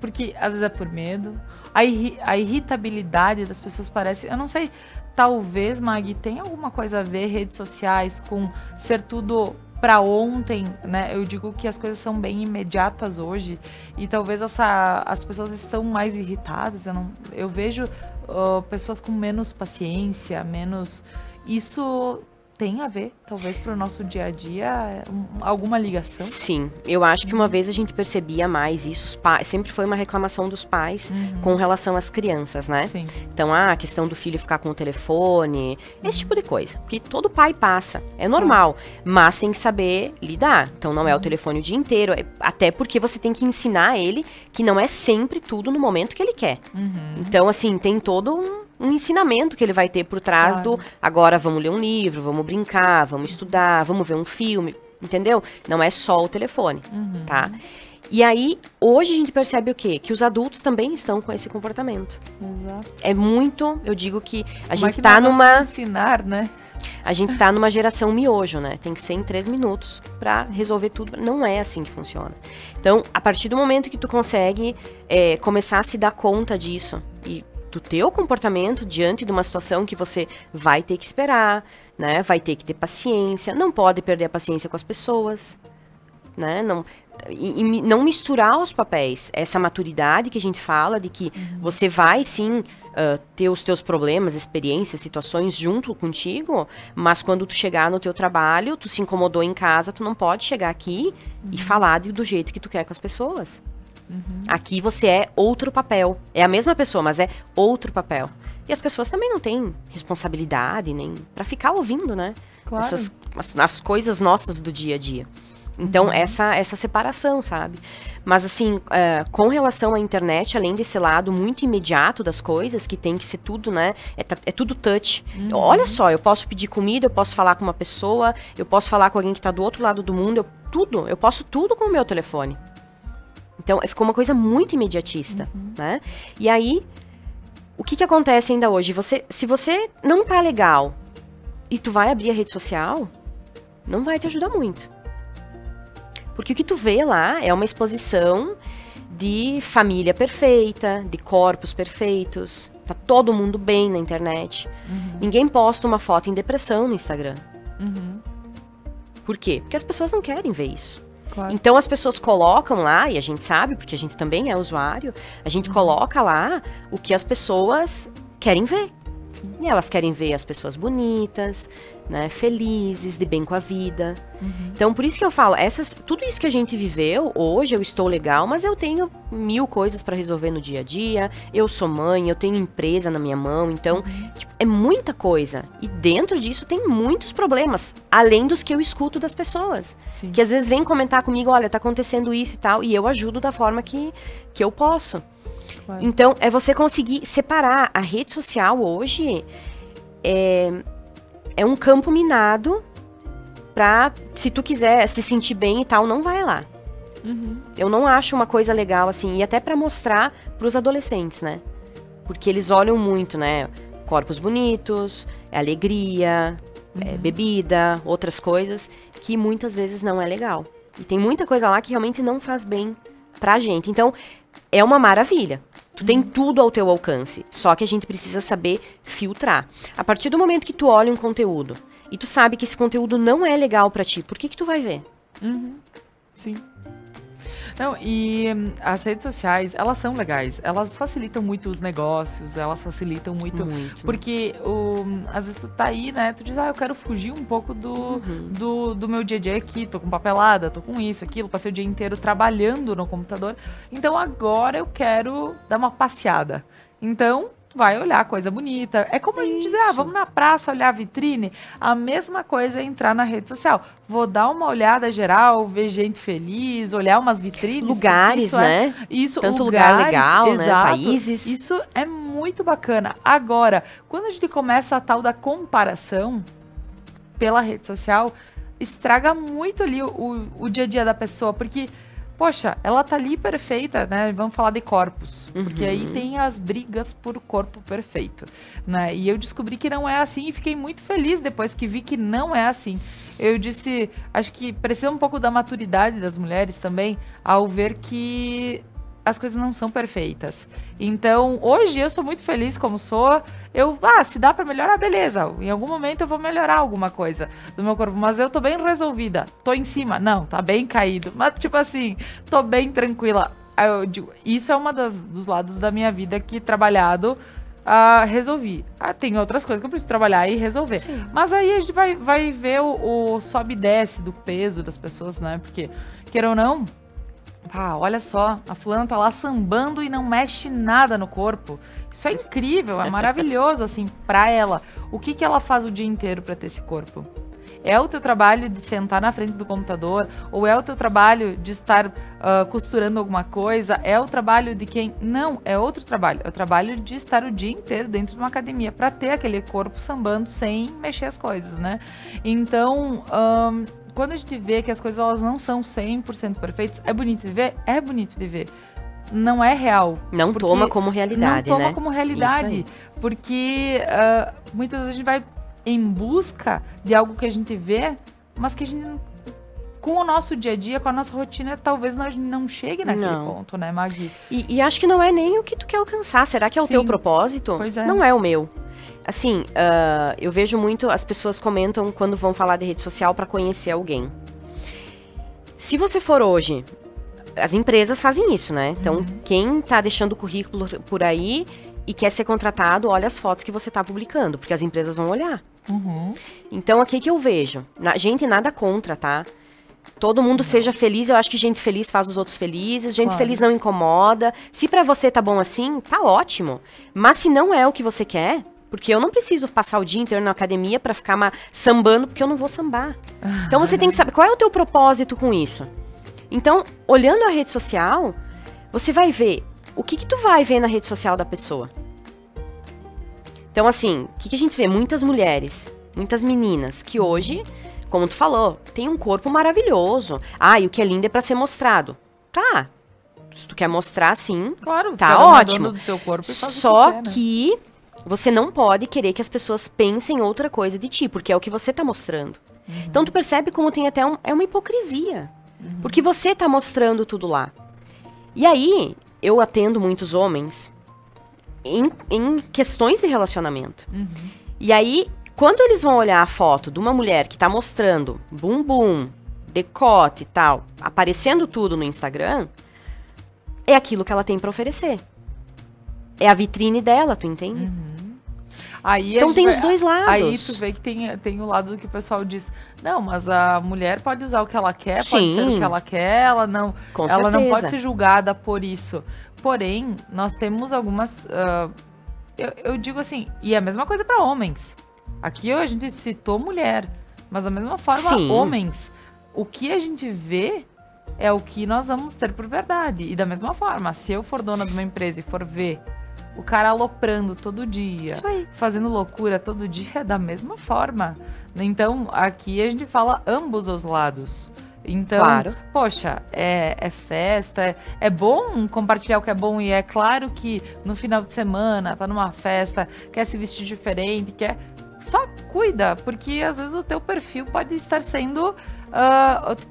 porque às vezes é por medo, a irritabilidade das pessoas parece, eu não sei, talvez, Mag, tem alguma coisa a ver redes sociais com ser tudo para ontem, né? Eu digo que as coisas são bem imediatas hoje e talvez as pessoas estão mais irritadas. Eu vejo pessoas com menos paciência, menos... Isso tem a ver, talvez, para o nosso dia a dia, alguma ligação? Sim, eu acho que uma vez a gente percebia mais isso, sempre foi uma reclamação dos pais com relação às crianças, né? Sim. Então, a questão do filho ficar com o telefone, esse tipo de coisa, que todo pai passa, é normal, mas tem que saber lidar, então não é o telefone o dia inteiro, até porque você tem que ensinar ele que não é sempre tudo no momento que ele quer. Então, assim, tem todo um ensinamento que ele vai ter por trás do agora vamos ler um livro, vamos brincar, vamos estudar, vamos ver um filme, entendeu? Não é só o telefone, tá? E aí, hoje a gente percebe o quê? Que os adultos também estão com esse comportamento. Exato. É muito, eu digo que a Como gente tá numa... ensinar, né? A gente tá numa geração miojo, né? Tem que ser em 3 minutos pra resolver tudo. Não é assim que funciona. Então, a partir do momento que tu consegue começar a se dar conta disso e do teu comportamento diante de uma situação que você vai ter que esperar, né? Vai ter que ter paciência, não pode perder a paciência com as pessoas, né? Não misturar os papéis. Essa maturidade que a gente fala de que você vai sim ter os teus problemas, experiências, situações junto contigo, mas quando tu chegar no teu trabalho, tu se incomodou em casa, tu não pode chegar aqui e falar do jeito que tu quer com as pessoas. Aqui você é outro papel. É a mesma pessoa, mas é outro papel. E as pessoas também não têm responsabilidade nem pra ficar ouvindo, né? Claro. As coisas nossas do dia a dia. Então, essa separação, sabe? Mas, assim, com relação à internet, além desse lado muito imediato das coisas, que tem que ser tudo, né? É tudo touch. Olha só, eu posso pedir comida, eu posso falar com uma pessoa, eu posso falar com alguém que está do outro lado do mundo, eu posso tudo com o meu telefone. Então, ficou uma coisa muito imediatista, né? E aí, o que acontece ainda hoje? Se você não tá legal e tu vai abrir a rede social, não vai te ajudar muito. Porque o que tu vê lá é uma exposição de família perfeita, de corpos perfeitos. Tá todo mundo bem na internet. Ninguém posta uma foto em depressão no Instagram. Por quê? Porque as pessoas não querem ver isso. Claro. Então as pessoas colocam lá, e a gente sabe, porque a gente também é usuário, a gente coloca lá o que as pessoas querem ver. E elas querem ver as pessoas bonitas, né, felizes, de bem com a vida. Então, por isso que eu falo, tudo isso que a gente viveu, hoje eu estou legal, mas eu tenho 1000 coisas para resolver no dia a dia, eu sou mãe, eu tenho empresa na minha mão, então, tipo, é muita coisa. E dentro disso tem muitos problemas, além dos que eu escuto das pessoas. Sim. Que às vezes vêm comentar comigo, olha, tá acontecendo isso e tal, e eu ajudo da forma que eu posso. Claro. Então, é você conseguir separar. A rede social hoje é um campo minado pra, se tu quiser se sentir bem e tal, não vai lá. Eu não acho uma coisa legal, assim, e até pra mostrar pros adolescentes, né? Porque eles olham muito, né? Corpos bonitos, alegria, bebida, outras coisas, que muitas vezes não é legal. E tem muita coisa lá que realmente não faz bem pra gente. Então, é uma maravilha. Tu tem tudo ao teu alcance, só que a gente precisa saber filtrar. A partir do momento que tu olha um conteúdo e tu sabe que esse conteúdo não é legal pra ti, por que tu vai ver? Sim. Não, e as redes sociais, elas são legais, elas facilitam muito os negócios, elas facilitam muito. Porque às vezes tu tá aí, né, tu diz, eu quero fugir um pouco do meu dia a dia aqui, tô com papelada, tô com isso, aquilo, passei o dia inteiro trabalhando no computador, então agora eu quero dar uma passeada. Então, tu vai olhar coisa bonita. É como a gente dizer, vamos na praça olhar a vitrine. A mesma coisa é entrar na rede social. Vou dar uma olhada geral, ver gente feliz, olhar umas vitrines. Lugares, né? Tanto lugares, lugar legal, exato, né? Países. Isso é muito bacana. Agora, quando a gente começa a tal da comparação pela rede social, estraga muito ali o dia a dia da pessoa, porque... Poxa, ela tá ali perfeita, né? Vamos falar de corpos. Porque aí tem as brigas por corpo perfeito, né? E eu descobri que não é assim e fiquei muito feliz depois que vi que não é assim. Eu disse, acho que precisa um pouco da maturidade das mulheres também, ao ver que as coisas não são perfeitas. Então, hoje eu sou muito feliz como sou. Se dá pra melhorar, beleza. Em algum momento eu vou melhorar alguma coisa do meu corpo, mas eu tô bem resolvida. Tô em cima. Não, tá bem caído. Mas, tipo assim, tô bem tranquila. Eu digo, isso é uma dos lados da minha vida que trabalhado, resolvi. Tem outras coisas que eu preciso trabalhar e resolver. Sim. Mas aí a gente vai ver o sobe e desce do peso das pessoas, né? Porque, queira ou não, olha só, a fulana tá lá sambando e não mexe nada no corpo. Isso é incrível, é maravilhoso, assim, pra ela. O que ela faz o dia inteiro pra ter esse corpo? É o teu trabalho de sentar na frente do computador? Ou é o teu trabalho de estar costurando alguma coisa? É o trabalho de quem? Não, é outro trabalho. É o trabalho de estar o dia inteiro dentro de uma academia pra ter aquele corpo sambando sem mexer as coisas, né? Então... quando a gente vê que as coisas elas não são 100% perfeitas, é bonito de ver? É bonito de ver. Não é real. Não toma como realidade, né? Não toma como realidade. Porque muitas vezes a gente vai em busca de algo que a gente vê, mas que a gente, com o nosso dia a dia, com a nossa rotina, talvez nós não chegue naquele ponto, né, Magui? E acho que não é nem o que tu quer alcançar. Será que é o teu propósito? Pois é. Não é o meu. Assim, eu vejo muito, as pessoas comentam quando vão falar de rede social para conhecer alguém. Se você for hoje, as empresas fazem isso, né? Então, quem tá deixando o currículo por aí e quer ser contratado, olha as fotos que você tá publicando, porque as empresas vão olhar. Então, aqui que eu vejo. Gente, nada contra, tá? Todo mundo seja feliz, eu acho que gente feliz faz os outros felizes, gente feliz não incomoda. Se pra você tá bom assim, tá ótimo. Mas se não é o que você quer... Porque eu não preciso passar o dia inteiro na academia pra ficar sambando, porque eu não vou sambar. Então você tem que saber qual é o teu propósito com isso. Então, olhando a rede social, você vai ver o que tu vai ver na rede social da pessoa. Então, assim, o que a gente vê? Muitas mulheres, muitas meninas que hoje, como tu falou, tem um corpo maravilhoso. E o que é lindo é pra ser mostrado. Tá. Se tu quer mostrar, sim, claro, tá ótimo. Do seu corpo e faz Só o que quer, né? que você não pode querer que as pessoas pensem outra coisa de ti, porque é o que você tá mostrando. Então tu percebe como tem até é uma hipocrisia. Porque você tá mostrando tudo lá. E aí, eu atendo muitos homens em questões de relacionamento. E aí, quando eles vão olhar a foto de uma mulher que tá mostrando bumbum, decote e tal, aparecendo tudo no Instagram, é aquilo que ela tem pra oferecer. É a vitrine dela, tu entende? Aí então tem os dois lados. Aí tu vê que tem o lado do que o pessoal diz, não, mas a mulher pode usar o que ela quer, pode ser o que ela quer, ela não pode ser julgada por isso. Porém, nós temos algumas, eu digo assim, e é a mesma coisa para homens. Aqui a gente citou mulher, mas da mesma forma, homens, o que a gente vê é o que nós vamos ter por verdade. E da mesma forma, se eu for dona de uma empresa e for ver o cara aloprando todo dia, fazendo loucura todo dia, da mesma forma. Então, aqui a gente fala ambos os lados. Então, poxa, é festa, é bom compartilhar o que é bom, e é claro que no final de semana, tá numa festa, quer se vestir diferente, só cuida, porque às vezes o teu perfil pode estar sendo,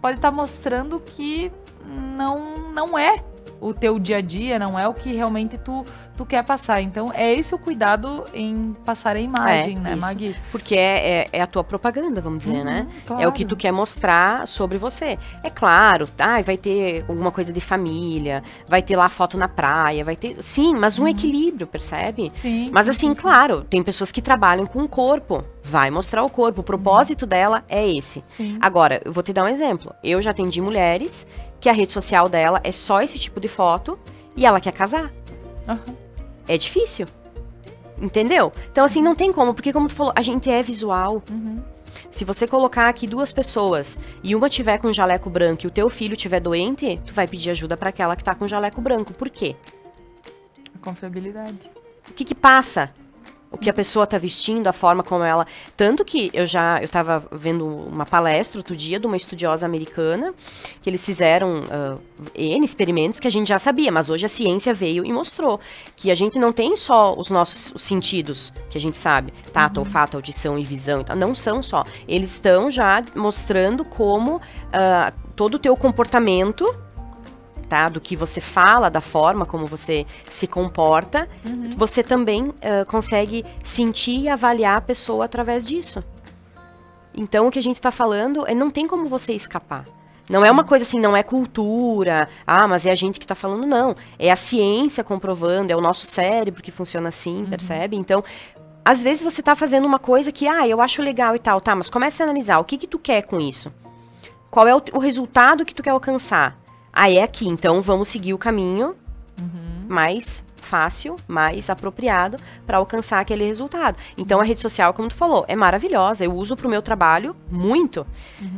pode estar mostrando que não é o teu dia a dia, não é o que realmente tu quer passar. Então, é esse o cuidado em passar a imagem, né, Magui? Porque é a tua propaganda, vamos dizer, né? Claro. É o que tu quer mostrar sobre você. É claro, vai ter alguma coisa de família, vai ter lá foto na praia, vai ter... Sim, mas um equilíbrio, percebe? Sim. Mas assim, claro, tem pessoas que trabalham com o corpo, vai mostrar o corpo, o propósito dela é esse. Sim. Agora, eu vou te dar um exemplo. Eu já atendi mulheres que a rede social dela é só esse tipo de foto e ela quer casar. É difícil. Entendeu? Então, assim, não tem como, porque como tu falou, a gente é visual. Se você colocar aqui duas pessoas e uma tiver com jaleco branco e o teu filho tiver doente, tu vai pedir ajuda para aquela que tá com jaleco branco. Por quê? A confiabilidade. O que passa? O que a pessoa tá vestindo, a forma como ela... Tanto que eu tava vendo uma palestra outro dia de uma estudiosa americana, que eles fizeram N experimentos que a gente já sabia, mas hoje a ciência veio e mostrou que a gente não tem só os nossos sentidos, que a gente sabe, tato, olfato, audição e visão, então, não são só. Eles estão já mostrando como todo o teu comportamento... Tá? Do que você fala, da forma como você se comporta, você também consegue sentir e avaliar a pessoa através disso. Então, o que a gente tá falando não tem como você escapar. Não é uma coisa assim, não é cultura, mas é a gente que tá falando, não. É a ciência comprovando, é o nosso cérebro que funciona assim, percebe? Então, às vezes você tá fazendo uma coisa que, eu acho legal e tal, mas comece a analisar, o que tu quer com isso? Qual é o resultado que tu quer alcançar? É aqui, então vamos seguir o caminho mais fácil, mais apropriado para alcançar aquele resultado. Então a rede social, como tu falou, é maravilhosa. Eu uso para o meu trabalho muito.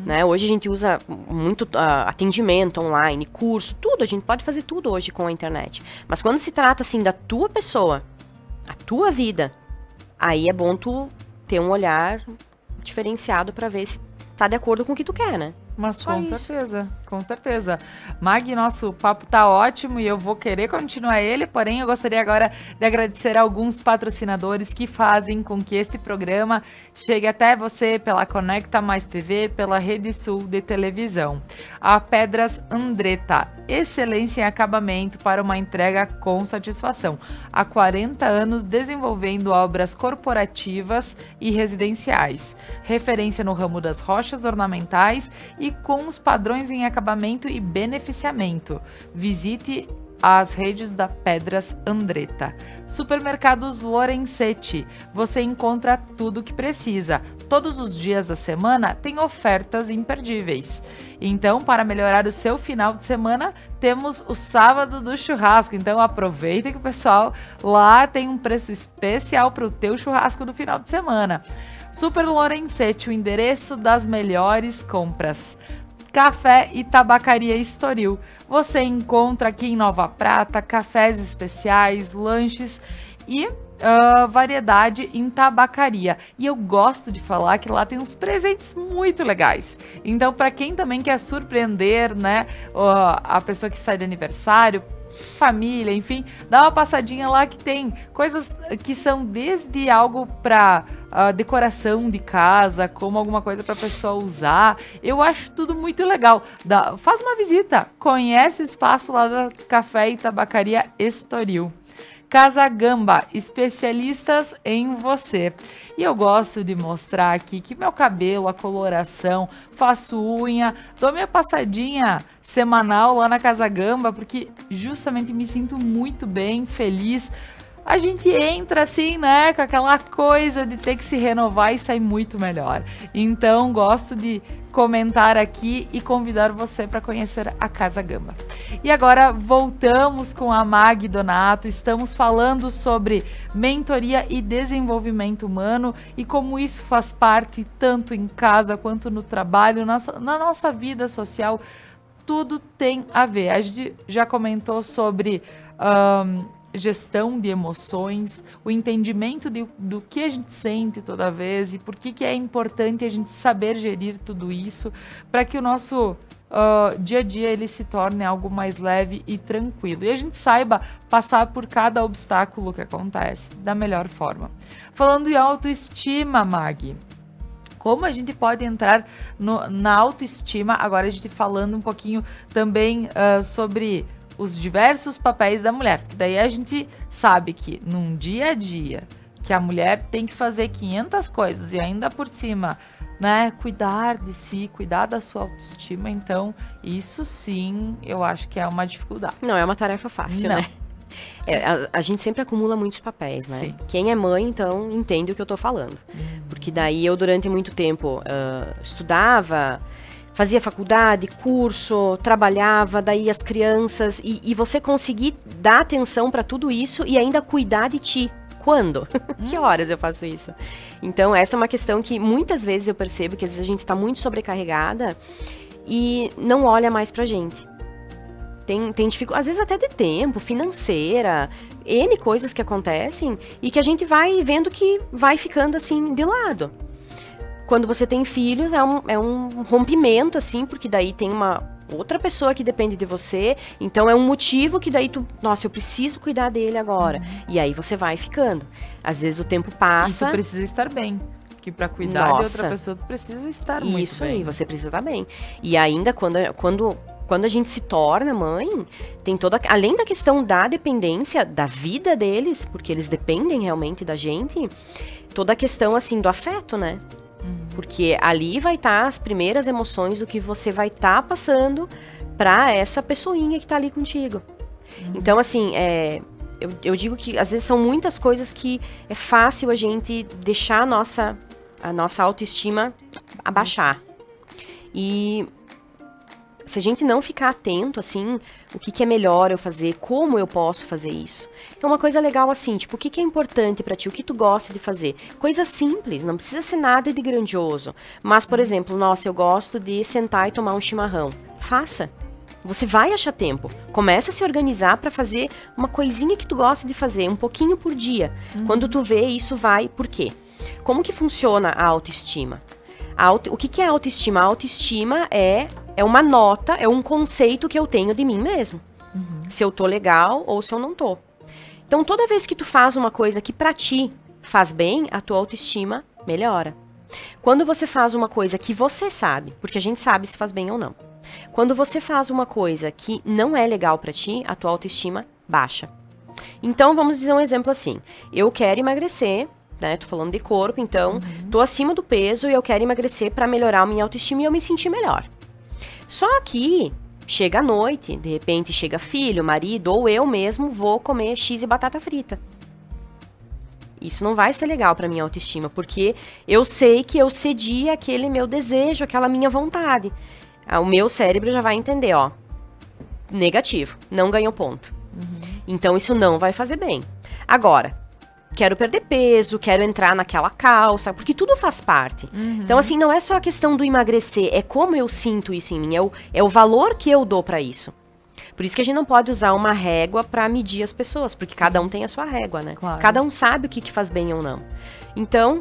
Né? Hoje a gente usa muito atendimento online, curso, tudo. A gente pode fazer tudo hoje com a internet. Mas quando se trata assim da tua pessoa, a tua vida, aí é bom tu ter um olhar diferenciado para ver se tá de acordo com o que tu quer, né? Mas com certeza. Mag, nosso papo tá ótimo e eu vou querer continuar ele, porém eu gostaria agora de agradecer a alguns patrocinadores que fazem com que este programa chegue até você pela Conecta Mais TV, pela Rede Sul de televisão. A Pedras Andretta, excelência em acabamento para uma entrega com satisfação. Há 40 anos desenvolvendo obras corporativas e residenciais. Referência no ramo das rochas ornamentais e com os padrões em acabamento e beneficiamento. Visite as redes da Pedras Andretta. Supermercados Lorenzetti, você encontra tudo o que precisa. Todos os dias da semana tem ofertas imperdíveis. Então, para melhorar o seu final de semana, temos o sábado do churrasco. Então, aproveita que o pessoal lá tem um preço especial para o teu churrasco no final de semana. Super Lorenzetti, o endereço das melhores compras. Café e Tabacaria Estoril. Você encontra aqui em Nova Prata cafés especiais, lanches e variedade em tabacaria. E eu gosto de falar que lá tem uns presentes muito legais. Então, para quem também quer surpreender, né, a pessoa que está de aniversário, família, enfim, dá uma passadinha lá que tem coisas que são desde algo para decoração de casa, como alguma coisa para a pessoa usar. Eu acho tudo muito legal. Faz uma visita, conhece o espaço lá da Café e Tabacaria Estoril. Casa Gamba, especialistas em você. E eu gosto de mostrar aqui que meu cabelo, a coloração, faço unha, dou minha passadinha semanal lá na Casa Gamba, porque justamente me sinto muito bem, feliz. A gente entra assim, né, com aquela coisa de ter que se renovar e sair muito melhor. Então, gosto de comentar aqui e convidar você para conhecer a Casa Gamba. E agora voltamos com a Mag Donato, estamos falando sobre mentoria e desenvolvimento humano e como isso faz parte tanto em casa quanto no trabalho, na nossa vida social, tudo tem a ver. A gente já comentou sobre gestão de emoções, o entendimento do que a gente sente toda vez e por que é importante a gente saber gerir tudo isso para que o nosso dia a dia ele se torne algo mais leve e tranquilo e a gente saiba passar por cada obstáculo que acontece da melhor forma. Falando em autoestima, Mag, como a gente pode entrar na autoestima, agora a gente falando um pouquinho também sobre os diversos papéis da mulher. Daí a gente sabe que num dia a dia que a mulher tem que fazer 500 coisas e ainda por cima, né, cuidar de si, cuidar da sua autoestima, então isso sim, eu acho que é uma dificuldade. Não é uma tarefa fácil, né? A gente sempre acumula muitos papéis, né? Sim. Quem é mãe, então, entende o que eu tô falando. Porque daí eu, durante muito tempo, estudava, fazia faculdade, curso, trabalhava, daí as crianças, e você conseguir dar atenção para tudo isso e ainda cuidar de ti. Quando? Que horas eu faço isso? Então, essa é uma questão que muitas vezes eu percebo que às vezes a gente tá muito sobrecarregada e não olha mais pra gente. Tem dificuldade, às vezes até de tempo, financeira, N coisas que acontecem e que a gente vai vendo que vai ficando assim de lado. Quando você tem filhos, é um rompimento, assim, porque daí tem uma outra pessoa que depende de você, então é um motivo que daí nossa, eu preciso cuidar dele agora. E aí você vai ficando. Às vezes o tempo passa. E tu precisa estar bem. Que para cuidar de outra pessoa, tu precisa estar muito bem. Isso aí, você precisa estar bem. E ainda quando a gente se torna mãe, tem além da questão da dependência, da vida deles, porque eles dependem realmente da gente, toda a questão, assim, do afeto, né? Porque ali vai estar as primeiras emoções do que você vai estar passando pra essa pessoinha que tá ali contigo. Então, assim, eu digo que às vezes são muitas coisas que é fácil a gente deixar a nossa autoestima abaixar. E se a gente não ficar atento, assim, o que é melhor eu fazer, como eu posso fazer isso. Então, uma coisa legal, assim, tipo, o que é importante pra ti, o que tu gosta de fazer. Coisa simples, não precisa ser nada de grandioso. Mas, por exemplo, nossa, eu gosto de sentar e tomar um chimarrão. Faça. Você vai achar tempo. Começa a se organizar pra fazer uma coisinha que tu gosta de fazer, um pouquinho por dia. Quando tu vê, isso vai... Por quê? Como que funciona a autoestima? O que é autoestima? A autoestima é uma nota, é um conceito que eu tenho de mim mesmo. Se eu tô legal ou se eu não tô. Então, toda vez que tu faz uma coisa que pra ti faz bem, a tua autoestima melhora. Quando você faz uma coisa que você sabe, porque a gente sabe se faz bem ou não. Quando você faz uma coisa que não é legal pra ti, a tua autoestima baixa. Então, vamos dizer um exemplo assim. Eu quero emagrecer, né? Tô falando de corpo, então, tô acima do peso e eu quero emagrecer pra melhorar a minha autoestima e eu me sentir melhor. Só que Chega à noite, de repente chega filho, marido, ou eu mesmo vou comer X e batata frita. Isso não vai ser legal pra minha autoestima, porque eu sei que eu cedi aquele meu desejo, aquela minha vontade. O meu cérebro já vai entender, ó, negativo, não ganhou ponto. Então isso não vai fazer bem. Agora, quero perder peso, quero entrar naquela calça, porque tudo faz parte. Então assim, não é só a questão do emagrecer, é como eu sinto isso em mim, é o valor que eu dou pra isso. Por isso que a gente não pode usar uma régua pra medir as pessoas, porque cada um tem a sua régua, né? Claro. Cada um sabe o que faz bem ou não. Então,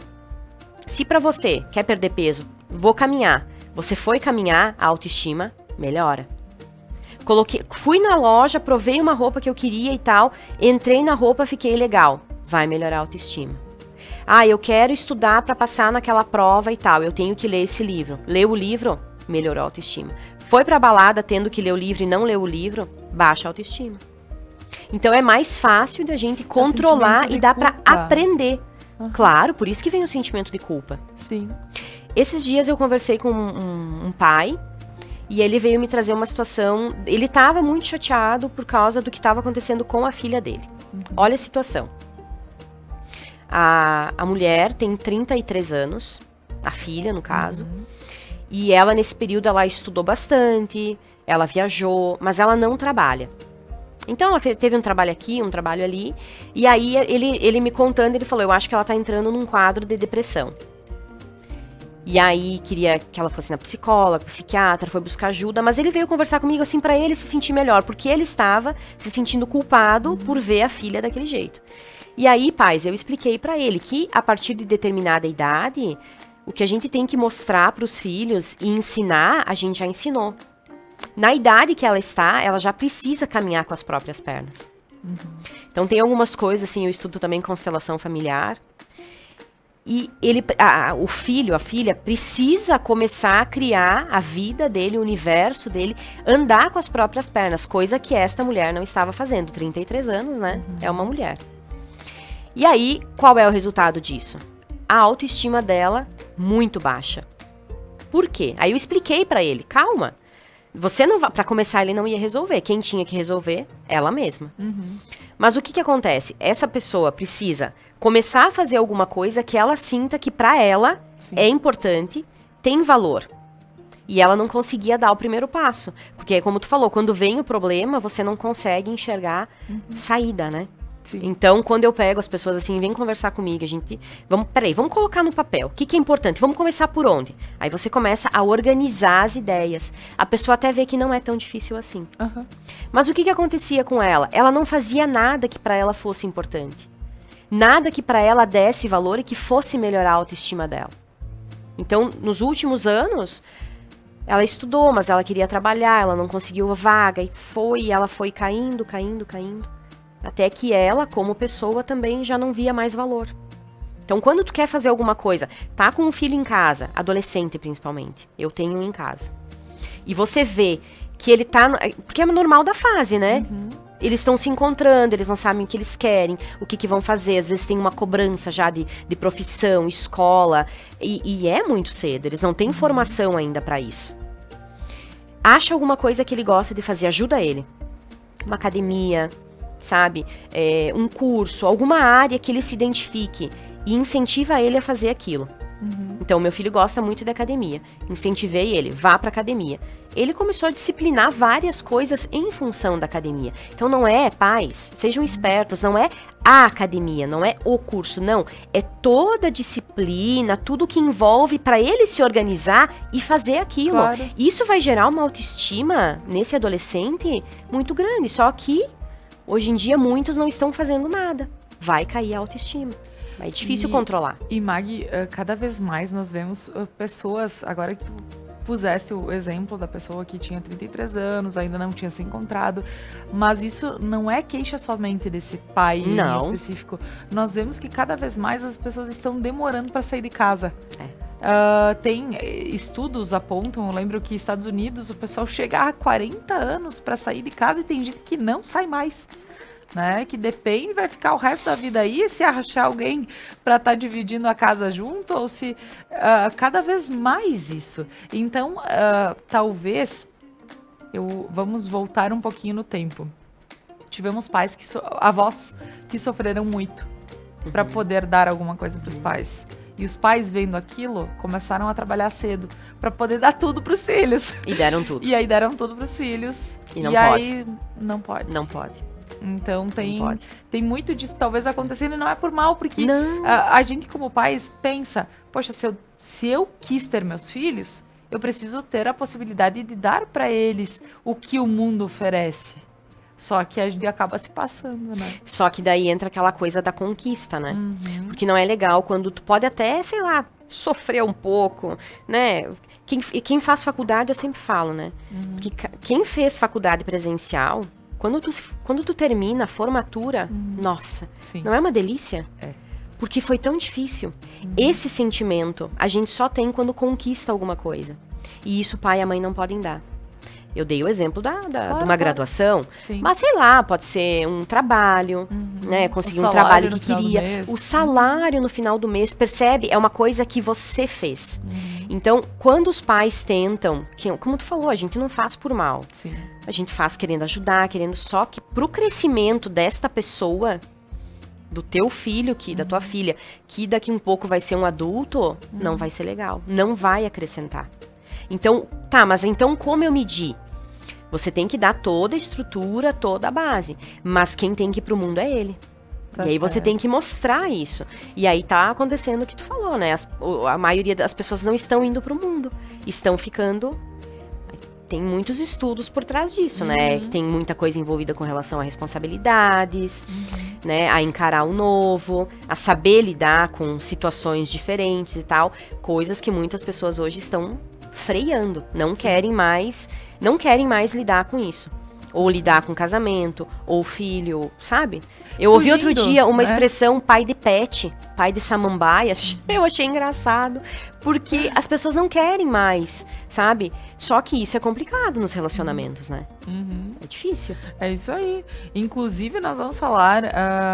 se pra você quer perder peso, vou caminhar. Você foi caminhar, a autoestima melhora. Fui na loja, provei uma roupa que eu queria e tal, entrei na roupa, fiquei legal. Vai melhorar a autoestima. Ah, eu quero estudar pra passar naquela prova e tal, eu tenho que ler esse livro. Leu o livro, melhorou a autoestima. Foi pra balada tendo que ler o livro e não leu o livro, baixa a autoestima. Então é mais fácil da gente controlar e dá pra aprender. Claro, por isso que vem o sentimento de culpa. Sim. Esses dias eu conversei com um pai e ele veio me trazer uma situação. Ele estava muito chateado por causa do que estava acontecendo com a filha dele. Olha a situação. A mulher tem 33 anos, a filha no caso. E ela, nesse período, ela estudou bastante, ela viajou, mas ela não trabalha. Então, ela teve um trabalho aqui, um trabalho ali, e aí ele me contando, ele falou, eu acho que ela tá entrando num quadro de depressão. E aí, queria que ela fosse na psicóloga, psiquiatra, foi buscar ajuda, mas ele veio conversar comigo, assim, pra ele se sentir melhor, porque ele estava se sentindo culpado por ver a filha daquele jeito. E aí, pais, eu expliquei pra ele que, a partir de determinada idade, o que a gente tem que mostrar para os filhos e ensinar, a gente já ensinou. Na idade que ela está, ela já precisa caminhar com as próprias pernas. Então tem algumas coisas, assim, eu estudo também constelação familiar. E o filho, a filha, precisa começar a criar a vida dele, o universo dele, andar com as próprias pernas, coisa que esta mulher não estava fazendo. 33 anos, né? É uma mulher. E aí, qual é o resultado disso? A autoestima dela muito baixa. Por quê? Aí eu expliquei pra ele, calma. Você não vai, para começar, ele não ia resolver. Quem tinha que resolver? Ela mesma. Mas o que acontece? Essa pessoa precisa começar a fazer alguma coisa que ela sinta que pra ela é importante, tem valor. E ela não conseguia dar o primeiro passo. Porque, como tu falou, quando vem o problema, você não consegue enxergar saída, né? Sim. Então, quando eu pego as pessoas assim, vem conversar comigo, vamos colocar no papel, o que é importante, vamos começar por onde? Aí você começa a organizar as ideias, a pessoa até vê que não é tão difícil assim. Mas o que acontecia com ela? Ela não fazia nada que pra ela fosse importante, nada que pra ela desse valor e que fosse melhorar a autoestima dela. Então, nos últimos anos, ela estudou, mas ela queria trabalhar, ela não conseguiu a vaga, e ela foi caindo, até que ela, como pessoa, também já não via mais valor. Então, quando tu quer fazer alguma coisa, tá com um filho em casa, adolescente principalmente, eu tenho um em casa, e você vê que ele tá... Porque é normal da fase, né? Eles estão se encontrando, eles não sabem o que eles querem, o que vão fazer, às vezes tem uma cobrança já de profissão, escola, e é muito cedo, eles não têm formação ainda pra isso. Acha alguma coisa que ele gosta de fazer, ajuda ele. Uma academia, sabe? Um curso, alguma área que ele se identifique e incentiva ele a fazer aquilo. Então, meu filho gosta muito de academia. Incentivei ele, vá pra academia. Ele começou a disciplinar várias coisas em função da academia. Então, não é, pais, sejam espertos, não é a academia, não é o curso, não. É toda a disciplina, tudo que envolve para ele se organizar e fazer aquilo. Claro. Isso vai gerar uma autoestima nesse adolescente muito grande, só que hoje em dia muitos não estão fazendo nada. Vai cair a autoestima. É difícil controlar. E Mag, cada vez mais nós vemos pessoas, agora que tu puseste o exemplo da pessoa que tinha 33 anos, ainda não tinha se encontrado, mas isso não é queixa somente desse pai em específico. Nós vemos que cada vez mais as pessoas estão demorando para sair de casa. Tem estudos apontam, eu lembro que nos Estados Unidos o pessoal chega a 40 anos para sair de casa e tem gente que não sai mais. Né, que depende, vai ficar o resto da vida aí, se achar alguém para estar dividindo a casa junto, ou se cada vez mais isso. Então, talvez Vamos voltar um pouquinho no tempo. Tivemos avós que sofreram muito para poder dar alguma coisa para os pais. E os pais, vendo aquilo, começaram a trabalhar cedo para poder dar tudo para os filhos. E deram tudo. E aí deram tudo para os filhos. E não pode. Aí não pode. Não pode. Então tem muito disso talvez acontecendo, e não é por mal, porque Não. A gente como pais pensa, poxa, se eu quis ter meus filhos, eu preciso ter a possibilidade de dar para eles o que o mundo oferece. Só que a gente acaba se passando, né? Só que daí entra aquela coisa da conquista, né? Uhum. Porque não é legal quando tu pode até, sei lá, sofrer um pouco, né? Quem faz faculdade, eu sempre falo, né? Uhum. Porque quem fez faculdade presencial, quando tu termina a formatura, nossa, Sim. não é uma delícia? É. Porque foi tão difícil. Esse sentimento a gente só tem quando conquista alguma coisa. E isso o pai e a mãe não podem dar. Eu dei o exemplo de uma graduação, Sim. mas sei lá, pode ser um trabalho, né? Conseguir um trabalho que queria. O salário no final do mês, percebe? É uma coisa que você fez. Então, quando os pais tentam, como tu falou, a gente não faz por mal. Sim. A gente faz querendo ajudar, querendo só que pro crescimento desta pessoa, do teu filho, da tua filha, que daqui um pouco vai ser um adulto, não vai ser legal. Não vai acrescentar. Então, mas então como eu medi? Você tem que dar toda a estrutura, toda a base. Mas quem tem que ir pro mundo é ele. Tá e aí você certo. tem que mostrar isso. E aí tá acontecendo o que tu falou, né? A maioria das pessoas não estão indo pro mundo. Estão ficando... Tem muitos estudos por trás disso, né? Tem muita coisa envolvida com relação a responsabilidades, né? A encarar o novo, a saber lidar com situações diferentes e tal. Coisas que muitas pessoas hoje estão freando. Não querem mais lidar com isso. Ou lidar com casamento, ou filho, sabe? Eu ouvi outro dia uma expressão pai de pet, pai de samambaia. Eu achei engraçado, porque as pessoas não querem mais, sabe? Só que isso é complicado nos relacionamentos, né? É difícil. É isso aí. Inclusive, nós vamos falar,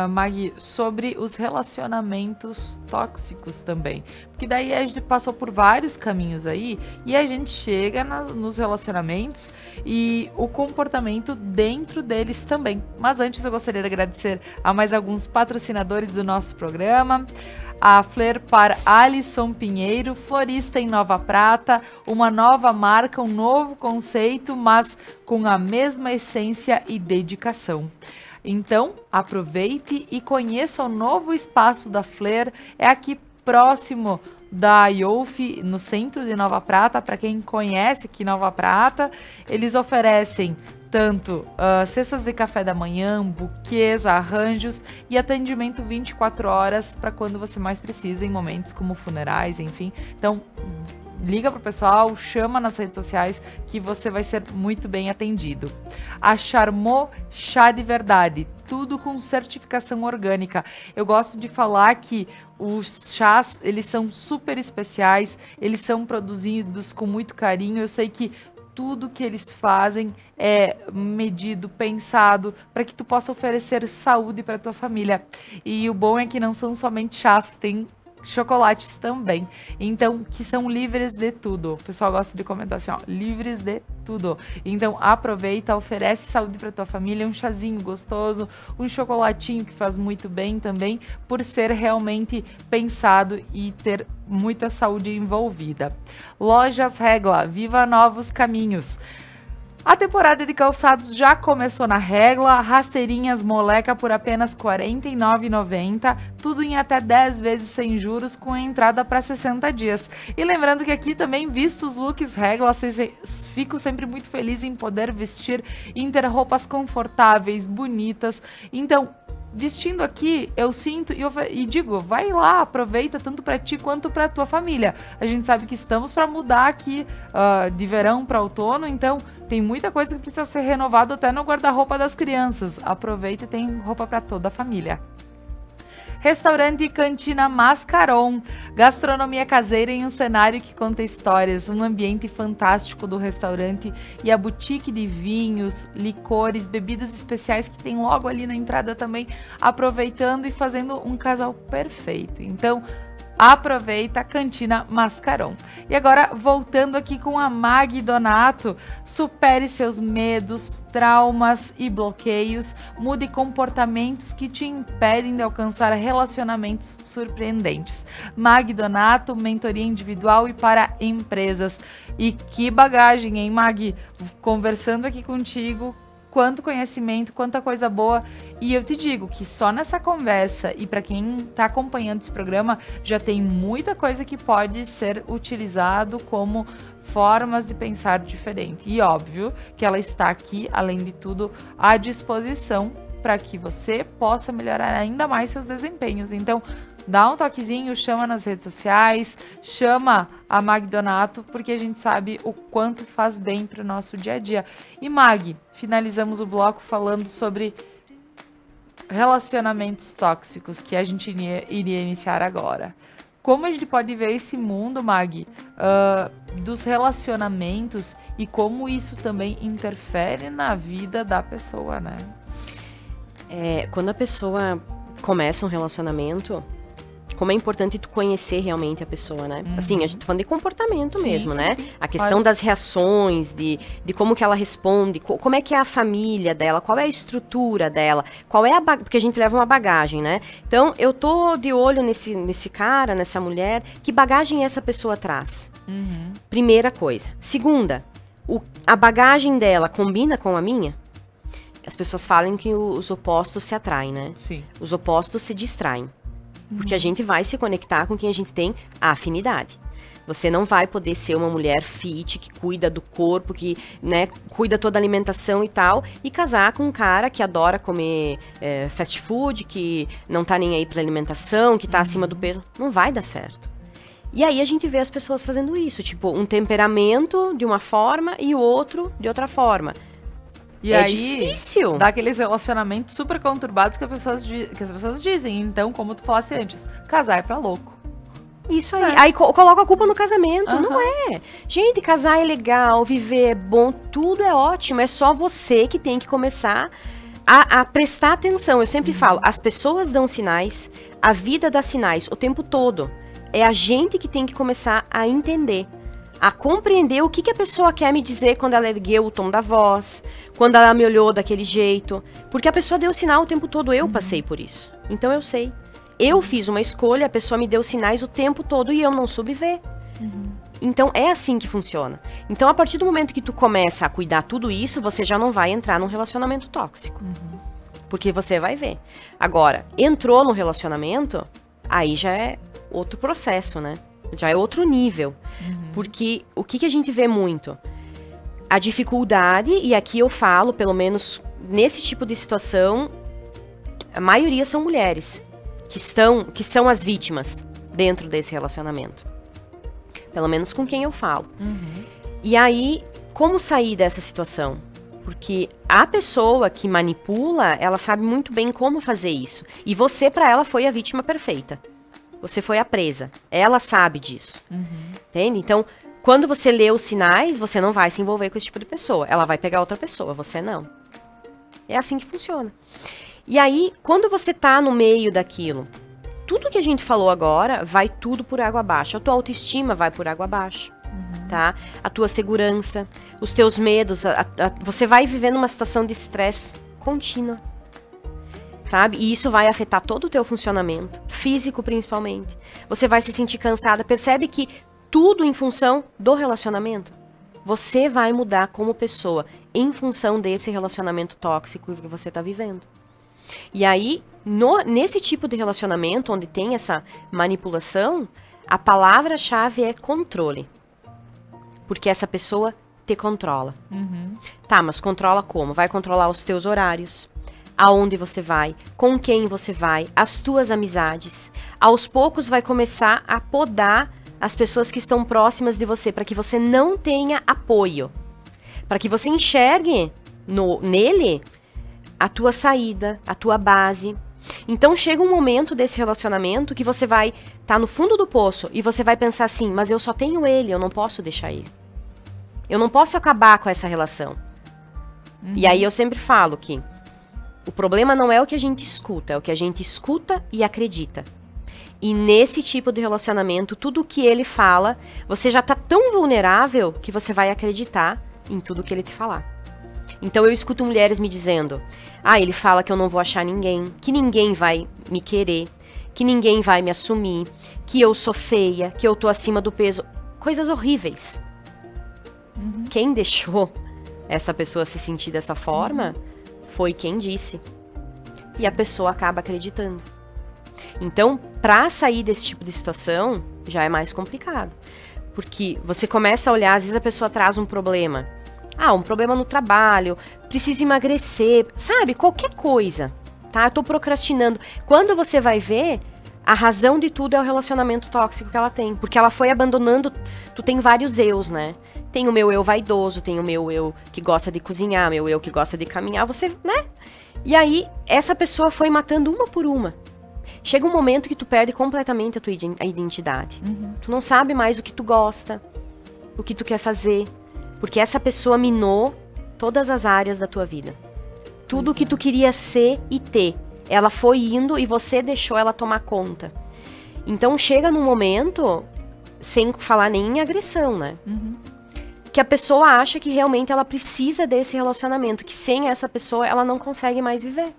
Maggie, sobre os relacionamentos tóxicos também. Porque daí a gente passou por vários caminhos aí, e a gente chega nos relacionamentos e o comportamento dentro deles também. Mas antes eu gostaria de agradecer a mais alguns patrocinadores do nosso programa. A Fleur para Alisson Pinheiro, florista em Nova Prata, uma nova marca, um novo conceito, mas com a mesma essência e dedicação. Então, aproveite e conheça o novo espaço da Fleur, é aqui próximo da IOF, no centro de Nova Prata. Para quem conhece aqui Nova Prata, eles oferecem tanto cestas de café da manhã, buquês, arranjos e atendimento 24 horas para quando você mais precisa, em momentos como funerais, enfim. Então, liga pro pessoal, chama nas redes sociais que você vai ser muito bem atendido. A Charmot Chá de Verdade, tudo com certificação orgânica. Eu gosto de falar que os chás, eles são super especiais, eles são produzidos com muito carinho. Eu sei que tudo que eles fazem é medido, pensado, para que tu possa oferecer saúde para tua família. E o bom é que não são somente chás, tem chocolates também, então, que são livres de tudo. O pessoal gosta de comentar assim, ó, livres de tudo. Então, aproveita, oferece saúde para tua família, um chazinho gostoso, um chocolatinho que faz muito bem também, por ser realmente pensado e ter muita saúde envolvida. Lojas Regla, viva novos caminhos. A temporada de calçados já começou na Regla, rasteirinhas moleca por apenas R$ 49,90, tudo em até 10 vezes sem juros, com entrada para 60 dias. E lembrando que aqui também visto os looks Regla, fico sempre muito feliz em poder vestir e ter roupas confortáveis, bonitas. Então, vestindo aqui, eu sinto e digo, vai lá, aproveita tanto para ti quanto para tua família. A gente sabe que estamos para mudar aqui de verão para outono, então tem muita coisa que precisa ser renovada até no guarda-roupa das crianças. Aproveita e tem roupa para toda a família. Restaurante e Cantina Mascaron. Gastronomia caseira em um cenário que conta histórias, um ambiente fantástico do restaurante e a boutique de vinhos, licores, bebidas especiais que tem logo ali na entrada também, aproveitando e fazendo um casal perfeito. Então, aproveita a Cantina Mascaron. E agora, voltando aqui com a Mag Donato, supere seus medos, traumas e bloqueios, mude comportamentos que te impedem de alcançar relacionamentos surpreendentes. Mag Donato, mentoria individual e para empresas. E que bagagem, hein, Mag? Conversando aqui contigo, quanto conhecimento, quanta coisa boa. E eu te digo que só nessa conversa, e para quem está acompanhando esse programa, já tem muita coisa que pode ser utilizado como formas de pensar diferente. E óbvio que ela está aqui, além de tudo, à disposição para que você possa melhorar ainda mais seus desempenhos. Então, dá um toquezinho, chama nas redes sociais, chama a Mag Donato, porque a gente sabe o quanto faz bem para o nosso dia a dia. E Mag, finalizamos o bloco falando sobre relacionamentos tóxicos, que a gente iria iniciar agora. Como a gente pode ver esse mundo, Mag, dos relacionamentos e como isso também interfere na vida da pessoa, né? Quando a pessoa começa um relacionamento, como é importante tu conhecer realmente a pessoa, né? Assim, a gente tá falando de comportamento mesmo, né? Sim. A questão das reações, de como que ela responde, como é que é a família dela, qual é a estrutura dela, qual é porque a gente leva uma bagagem, né? Então, eu tô de olho nesse cara, nessa mulher, que bagagem essa pessoa traz? Primeira coisa. Segunda, a bagagem dela combina com a minha? As pessoas falam que os opostos se atraem, né? Sim. Os opostos se distraem. Porque a gente vai se conectar com quem a gente tem afinidade. Você não vai poder ser uma mulher fit, que cuida do corpo, que, né, cuida toda a alimentação e tal, e casar com um cara que adora comer fast food, que não tá nem aí pra alimentação, que tá acima do peso. Não vai dar certo. E aí a gente vê as pessoas fazendo isso, tipo, um temperamento de uma forma e o outro de outra forma. E aí, difícil. Dá aqueles relacionamentos super conturbados que as pessoas dizem. Então, como tu falaste antes, casar é pra louco. Isso aí. Aí coloca a culpa no casamento. Não é. Gente, casar é legal, viver é bom, tudo é ótimo. É só você que tem que começar a prestar atenção. Eu sempre falo, as pessoas dão sinais, a vida dá sinais o tempo todo. É a gente que tem que começar a entender, a compreender o que a pessoa quer me dizer quando ela ergueu o tom da voz, quando ela me olhou daquele jeito. Porque a pessoa deu sinal o tempo todo, eu passei por isso. Então eu sei. Eu fiz uma escolha, a pessoa me deu sinais o tempo todo e eu não soube ver. Então é assim que funciona. Então a partir do momento que tu começa a cuidar tudo isso, você já não vai entrar num relacionamento tóxico. Porque você vai ver. Agora, entrou no relacionamento, aí já é outro processo, né? Já é outro nível. Porque o que a gente vê muito? A dificuldade, e aqui eu falo, pelo menos nesse tipo de situação, a maioria são mulheres que são as vítimas dentro desse relacionamento. Pelo menos com quem eu falo. E aí, como sair dessa situação? Porque a pessoa que manipula, ela sabe muito bem como fazer isso. E você, pra ela, foi a vítima perfeita. Você foi a presa. Ela sabe disso. Entende? Então, quando você lê os sinais, você não vai se envolver com esse tipo de pessoa. Ela vai pegar outra pessoa, você não. É assim que funciona. E aí, quando você tá no meio daquilo, tudo que a gente falou agora vai tudo por água abaixo. A tua autoestima vai por água abaixo, tá? A tua segurança, os teus medos, você vai vivendo uma situação de estresse contínua, sabe? E isso vai afetar todo o teu funcionamento, físico principalmente. Você vai se sentir cansada. Percebe que tudo em função do relacionamento. Você vai mudar como pessoa em função desse relacionamento tóxico que você tá vivendo. E aí, nesse tipo de relacionamento, onde tem essa manipulação, a palavra-chave é controle. Porque essa pessoa te controla. Tá, mas controla como? Vai controlar os teus horários, aonde você vai, com quem você vai, as tuas amizades. Aos poucos vai começar a podar as pessoas que estão próximas de você, para que você não tenha apoio. Para que você enxergue nele a tua saída, a tua base. Então chega um momento desse relacionamento que você vai estar no fundo do poço e você vai pensar assim, mas eu só tenho ele, eu não posso deixar ele. Eu não posso acabar com essa relação. E aí eu sempre falo que o problema não é o que a gente escuta, é o que a gente escuta e acredita. E nesse tipo de relacionamento, tudo o que ele fala, você já tá tão vulnerável que você vai acreditar em tudo que ele te falar. Então eu escuto mulheres me dizendo, ele fala que eu não vou achar ninguém, que ninguém vai me querer, que ninguém vai me assumir, que eu sou feia, que eu tô acima do peso. Coisas horríveis. Quem deixou essa pessoa se sentir dessa forma foi quem disse. E a pessoa acaba acreditando. Então, pra sair desse tipo de situação, já é mais complicado. Porque você começa a olhar, às vezes a pessoa traz um problema. Um problema no trabalho, preciso emagrecer, sabe? Qualquer coisa, tá? Eu tô procrastinando. Quando você vai ver, a razão de tudo é o relacionamento tóxico que ela tem. Porque ela foi abandonando, tu tem vários eus, né? Tem o meu eu vaidoso, tem o meu eu que gosta de cozinhar, meu eu que gosta de caminhar, você, né? E aí, essa pessoa foi matando uma por uma. Chega um momento que tu perde completamente a tua identidade. Tu não sabe mais o que tu gosta, o que tu quer fazer. Porque essa pessoa minou todas as áreas da tua vida. Tudo o que tu queria ser e ter. Ela foi indo e você deixou ela tomar conta. Então chega num momento, sem falar nem em agressão, né? Que a pessoa acha que realmente ela precisa desse relacionamento. Que sem essa pessoa ela não consegue mais viver.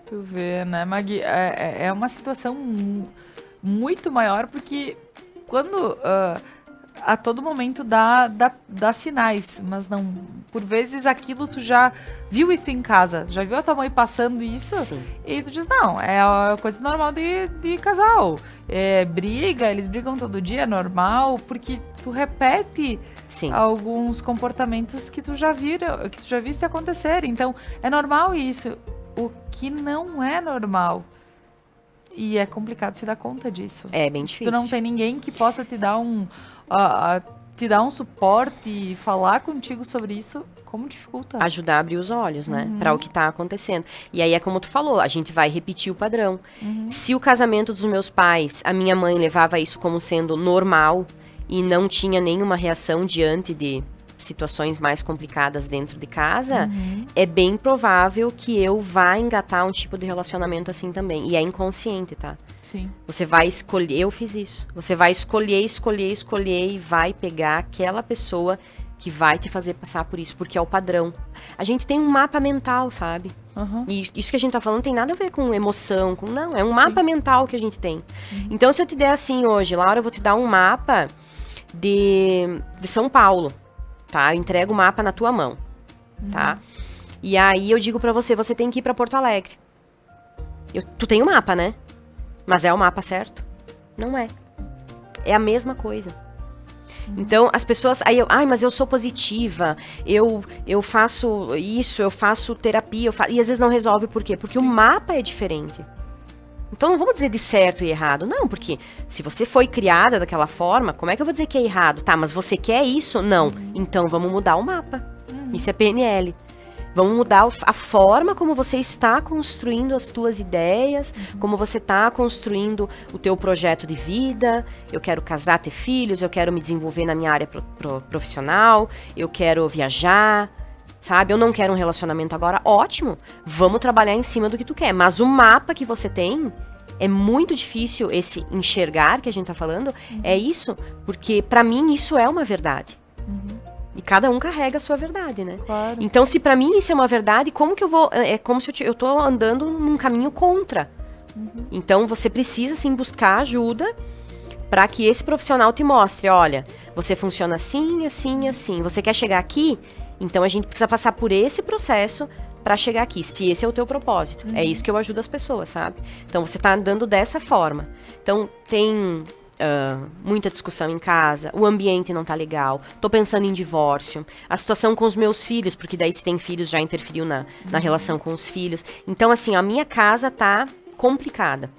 Tu vê, né, Magui? É uma situação muito maior, porque quando a todo momento dá sinais, mas não, por vezes aquilo tu já viu isso em casa, já viu a tua mãe passando isso. Sim. E tu diz, não, é a coisa normal de casal, briga, eles brigam todo dia, é normal, porque tu repete Sim. alguns comportamentos que tu já viste acontecer, então é normal isso. O que não é normal. E é complicado se dar conta disso. É bem difícil. Tu não tem ninguém que possa te dar um suporte e falar contigo sobre isso, como dificulta. Ajudar a abrir os olhos, né? Para o que tá acontecendo. E aí é como tu falou, a gente vai repetir o padrão. Se o casamento dos meus pais, a minha mãe levava isso como sendo normal e não tinha nenhuma reação diante de situações mais complicadas dentro de casa, é bem provável que eu vá engatar um tipo de relacionamento assim também. E é inconsciente, tá? Sim. Você vai escolher, eu fiz isso. Você vai escolher e vai pegar aquela pessoa que vai te fazer passar por isso, porque é o padrão. A gente tem um mapa mental, sabe? E isso que a gente tá falando não tem nada a ver com emoção, não, é um mapa mental que a gente tem. Então, se eu te der assim hoje, Laura, eu vou te dar um mapa de São Paulo. Tá? Eu entrego o mapa na tua mão, tá? E aí eu digo pra você, você tem que ir pra Porto Alegre. Tu tem o mapa, né? Mas é o mapa certo? Não é. É a mesma coisa. Então, as pessoas... mas eu sou positiva, eu faço isso, eu faço terapia, e às vezes não resolve, por quê? Porque o mapa é diferente. Então não vamos dizer de certo e errado, não, porque se você foi criada daquela forma, como é que eu vou dizer que é errado? Tá, mas você quer isso? Não. Então vamos mudar o mapa. Isso é PNL. Vamos mudar a forma como você está construindo as tuas ideias, como você está construindo o teu projeto de vida. Eu quero casar, ter filhos, eu quero me desenvolver na minha área profissional, eu quero viajar, sabe? Eu não quero um relacionamento agora, ótimo. Vamos trabalhar em cima do que tu quer. Mas o mapa que você tem, é muito difícil esse enxergar que a gente tá falando, é isso, porque pra mim isso é uma verdade. E cada um carrega a sua verdade, né? Claro. Então, se pra mim isso é uma verdade, como que eu vou... É como se eu tô andando num caminho contra. Então, você precisa, sim, buscar ajuda pra que esse profissional te mostre, olha, você funciona assim, assim, assim. Você quer chegar aqui? Então, a gente precisa passar por esse processo pra chegar aqui, se esse é o teu propósito. É isso que eu ajudo as pessoas, sabe? Então, você tá andando dessa forma. Então, tem... muita discussão em casa, o ambiente não tá legal, tô pensando em divórcio, a situação com os meus filhos, porque daí se tem filhos já interferiu na relação com os filhos. Então, assim, a minha casa tá complicada.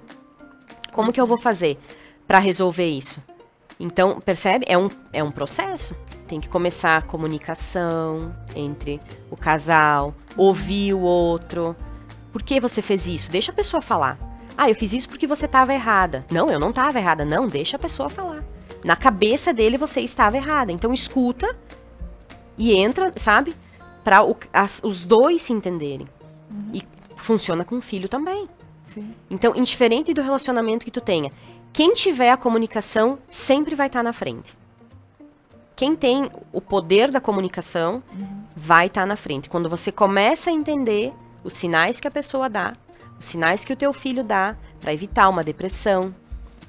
Como que eu vou fazer pra resolver isso? Então, percebe? É um processo. Tem que começar a comunicação entre o casal, ouvir o outro. Por que você fez isso? Deixa a pessoa falar. Ah, eu fiz isso porque você estava errada. Não, eu não estava errada. Não, deixa a pessoa falar. Na cabeça dele você estava errada. Então escuta e entra, sabe? Para os dois se entenderem. E funciona com o filho também. Sim. Então, indiferente do relacionamento que tu tenha, quem tiver a comunicação sempre vai estar na frente. Quem tem o poder da comunicação vai estar na frente. Quando você começa a entender os sinais que a pessoa dá, os sinais que o teu filho dá, para evitar uma depressão,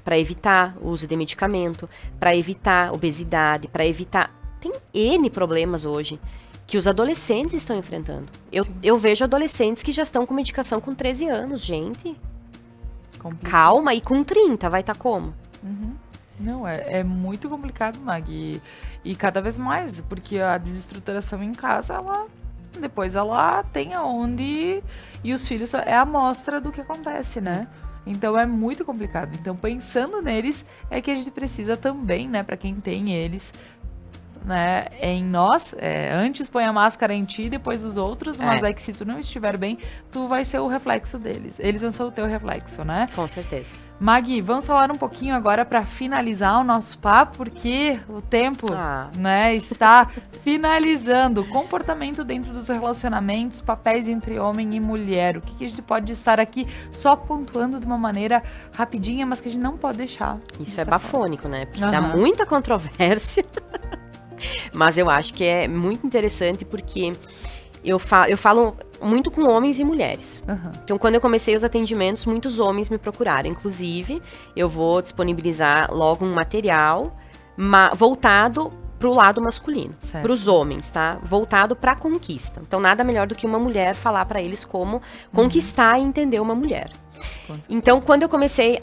para evitar o uso de medicamento, para evitar obesidade, para evitar... Tem N problemas hoje que os adolescentes estão enfrentando. Eu vejo adolescentes que já estão com medicação com 13 anos, gente. Complicado. Calma, e com 30 vai estar como? Não, é muito complicado, Mag. E cada vez mais, porque a desestruturação em casa, depois ela tem aonde... E os filhos é a amostra do que acontece, né? Então é muito complicado. Então pensando neles, é que a gente precisa também, né, para quem tem eles... Né, em nós, antes põe a máscara em ti, depois os outros, mas é que se tu não estiver bem, tu vai ser o reflexo deles. Eles vão ser o teu reflexo, né? Com certeza. Magui, vamos falar um pouquinho agora para finalizar o nosso papo, porque o tempo, né, está finalizando. Comportamento dentro dos relacionamentos, papéis entre homem e mulher. O que a gente pode estar aqui só pontuando de uma maneira rapidinha, mas que a gente não pode deixar. Isso é bafônico, né? Porque dá muita controvérsia. Mas eu acho que é muito interessante porque eu falo muito com homens e mulheres. Então, quando eu comecei os atendimentos, muitos homens me procuraram. Inclusive, eu vou disponibilizar logo um material voltado para o lado masculino, para os homens, tá? Voltado para a conquista. Então, nada melhor do que uma mulher falar para eles como conquistar e entender uma mulher. Então, quando eu comecei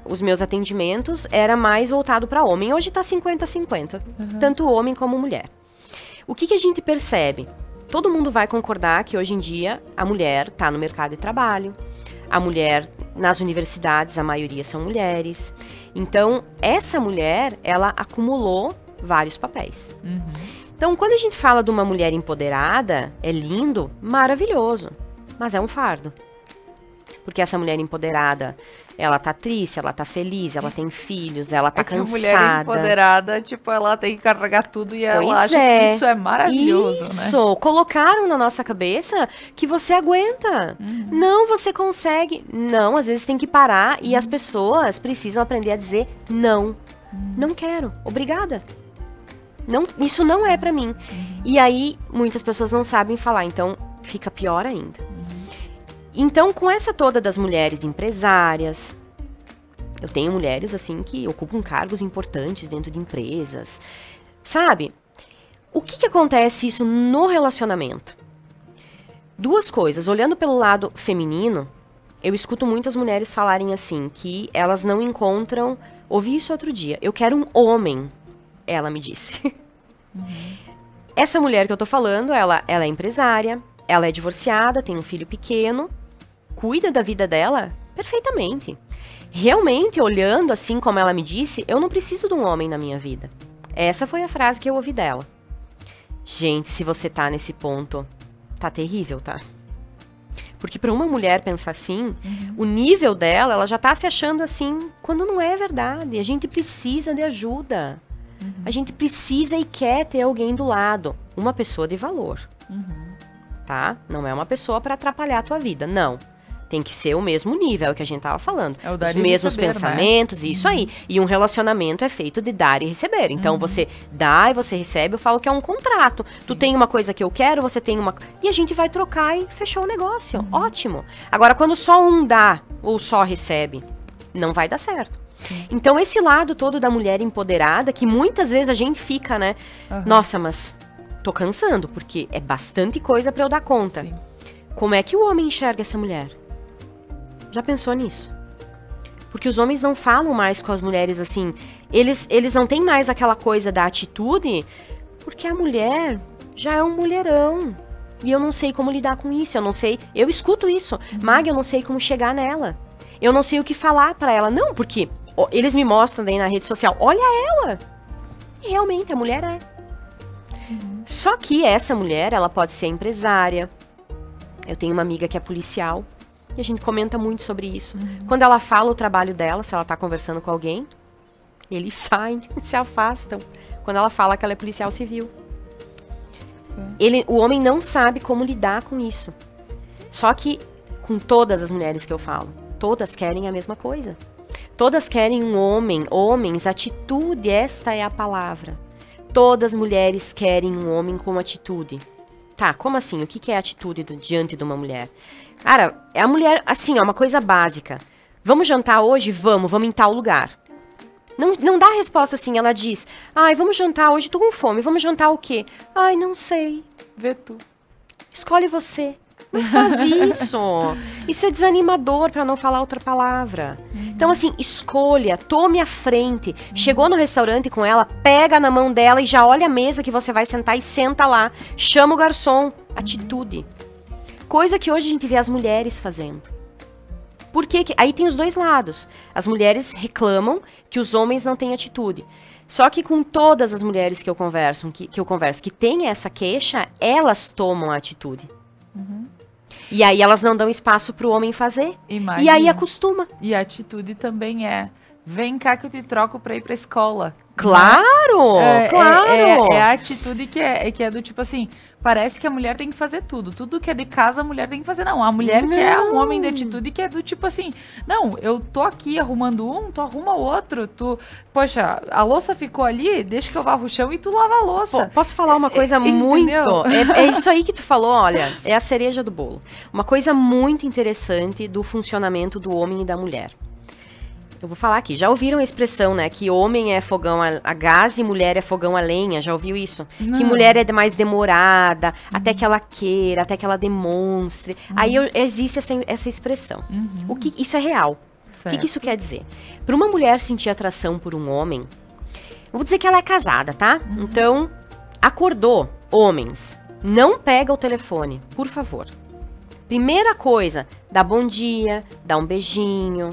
os meus atendimentos, era mais voltado para homem. Hoje tá 50-50, tanto homem como mulher. O que a gente percebe? Todo mundo vai concordar que hoje em dia a mulher tá no mercado de trabalho, a mulher nas universidades, a maioria são mulheres. Então, essa mulher, ela acumulou vários papéis. Então, quando a gente fala de uma mulher empoderada, é lindo, maravilhoso, mas é um fardo. Porque essa mulher empoderada, ela tá triste, ela tá feliz, ela tem filhos, ela tá cansada. A mulher empoderada, tipo, ela tem que carregar tudo e ela acha que isso é maravilhoso, né? Isso, colocaram na nossa cabeça que você aguenta. Não, você consegue. Não, às vezes tem que parar e as pessoas precisam aprender a dizer não. Não quero, obrigada. Não, isso não é pra mim. E aí, muitas pessoas não sabem falar, então fica pior ainda. Então, com essa toda das mulheres empresárias, eu tenho mulheres, assim, que ocupam cargos importantes dentro de empresas, sabe? O que acontece isso no relacionamento? Duas coisas. Olhando pelo lado feminino, eu escuto muitas mulheres falarem assim, que elas não encontram... Ouvi isso outro dia. Eu quero um homem, ela me disse. Essa mulher que eu tô falando, ela é empresária, ela é divorciada, tem um filho pequeno, cuida da vida dela perfeitamente. Realmente, olhando assim como ela me disse, eu não preciso de um homem na minha vida. Essa foi a frase que eu ouvi dela. Gente, se você tá nesse ponto, tá terrível, tá? Porque para uma mulher pensar assim, o nível dela, ela já tá se achando assim, quando não é verdade. A gente precisa de ajuda. A gente precisa e quer ter alguém do lado. Uma pessoa de valor. Tá? Não é uma pessoa para atrapalhar a tua vida, não. Tem que ser o mesmo nível, é o que a gente tava falando. É o dar Os mesmos receber, pensamentos, né? Isso aí. E um relacionamento é feito de dar e receber. Então, você dá e você recebe, eu falo que é um contrato. Sim. Tu tem uma coisa que eu quero, você tem uma... E a gente vai trocar e fechou o negócio. Ótimo. Agora, quando só um dá ou só recebe, não vai dar certo. Sim. Então, esse lado todo da mulher empoderada, que muitas vezes a gente fica, né? Nossa, mas tô cansando, porque é bastante coisa pra eu dar conta. Sim. Como é que o homem enxerga essa mulher? Já pensou nisso? Porque os homens não falam mais com as mulheres assim. Eles não têm mais aquela coisa da atitude, porque a mulher já é um mulherão. E eu não sei como lidar com isso. Eu não sei. Eu escuto isso. Mag, eu não sei como chegar nela. Eu não sei o que falar pra ela. Não, porque eles me mostram daí na rede social. Olha ela. E realmente, a mulher é. Só que essa mulher, ela pode ser empresária. Eu tenho uma amiga que é policial. E a gente comenta muito sobre isso. Quando ela fala o trabalho dela, se ela tá conversando com alguém, eles saem, se afastam. Quando ela fala que ela é policial civil. O homem não sabe como lidar com isso. Só que, com todas as mulheres que eu falo, todas querem a mesma coisa. Todas querem um homem, homens, atitude, esta é a palavra. Todas as mulheres querem um homem com atitude. Tá, como assim? O que é atitude diante de uma mulher? Cara, é a mulher, assim, ó, uma coisa básica. Vamos jantar hoje? Vamos em tal lugar. Não dá a resposta assim, ela diz, ai, vamos jantar hoje, tô com fome, vamos jantar o quê? Ai, não sei. Vê tu. Escolhe você. Não faz isso. Isso é desanimador, pra não falar outra palavra. Então, assim, escolha, tome a frente. Chegou no restaurante com ela, pega na mão dela e já olha a mesa que você vai sentar e senta lá. Chama o garçom. Atitude. Coisa que hoje a gente vê as mulheres fazendo. Porque aí tem os dois lados. As mulheres reclamam que os homens não têm atitude. Só que com todas as mulheres que eu converso, que têm essa queixa, elas tomam a atitude. E aí elas não dão espaço para o homem fazer. Imagina. E aí acostuma. E a atitude também é, vem cá que eu te troco pra ir pra escola. Claro, claro. É a atitude que é do tipo assim, parece que a mulher tem que fazer tudo. Tudo que é de casa a mulher tem que fazer. Não, a mulher que é um homem de atitude que é do tipo assim, não, eu tô aqui arrumando um, tu arruma o outro, poxa, a louça ficou ali, deixa que eu varro o chão e tu lava a louça. Pô, posso falar uma coisa muito... É isso aí que tu falou, olha, é a cereja do bolo. Uma coisa muito interessante do funcionamento do homem e da mulher. Eu vou falar aqui, já ouviram a expressão, né, que homem é fogão a gás e mulher é fogão a lenha, já ouviu isso? Não. Que mulher é mais demorada, até que ela queira, até que ela demonstre. Aí existe essa expressão. Isso é real. Certo. O que isso quer dizer? Para uma mulher sentir atração por um homem, eu vou dizer que ela é casada, tá? Então, acordou, homens, não pega o telefone, por favor. Primeira coisa, dá bom dia, dá um beijinho,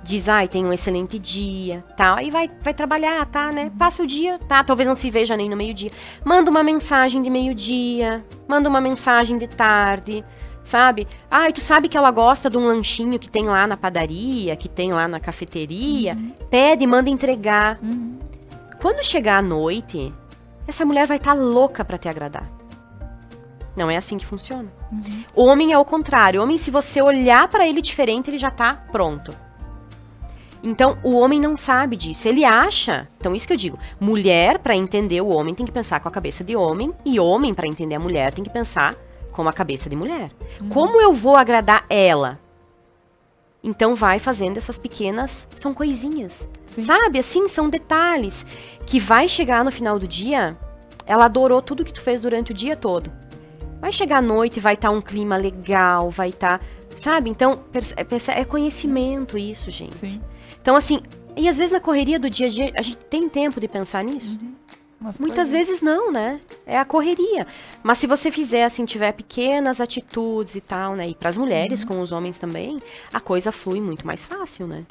diz, ai, tem um excelente dia, tal, aí vai trabalhar, tá, né? Passa o dia, tá? Talvez não se veja nem no meio-dia. Manda uma mensagem de meio-dia, manda uma mensagem de tarde, sabe? Ai, tu sabe que ela gosta de um lanchinho que tem lá na padaria, que tem lá na cafeteria, pede, manda entregar. Quando chegar à noite, essa mulher vai estar louca pra te agradar. Não é assim que funciona. O homem é o contrário. O homem, se você olhar pra ele diferente, ele já tá pronto. Então, o homem não sabe disso. Ele acha... Então, isso que eu digo. Mulher, para entender o homem, tem que pensar com a cabeça de homem. E homem, para entender a mulher, tem que pensar com a cabeça de mulher. Como eu vou agradar ela? Então, vai fazendo essas pequenas... São coisinhas. Sim. Sabe? Assim, são detalhes. Que vai chegar no final do dia... Ela adorou tudo que tu fez durante o dia todo. Vai chegar à noite, vai estar um clima legal, vai estar... Sabe? Então, é conhecimento isso, gente. Sim. Então, assim, e às vezes na correria do dia a dia, a gente tem tempo de pensar nisso? Muitas vezes não, né? É a correria. Mas se você fizer, assim, tiver pequenas atitudes e tal, né? E para as mulheres, com os homens também, a coisa flui muito mais fácil, né?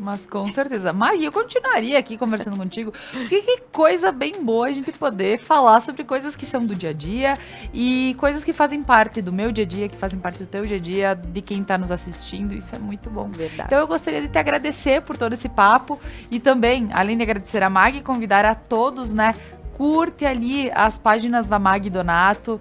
Mas com certeza. Maggie, eu continuaria aqui conversando contigo. Que coisa bem boa a gente poder falar sobre coisas que são do dia a dia e coisas que fazem parte do meu dia a dia, que fazem parte do teu dia a dia, de quem tá nos assistindo. Isso é muito bom. Verdade. Então eu gostaria de te agradecer por todo esse papo e também, além de agradecer a Maggie, convidar a todos, né? Curte ali as páginas da Maggie Donato,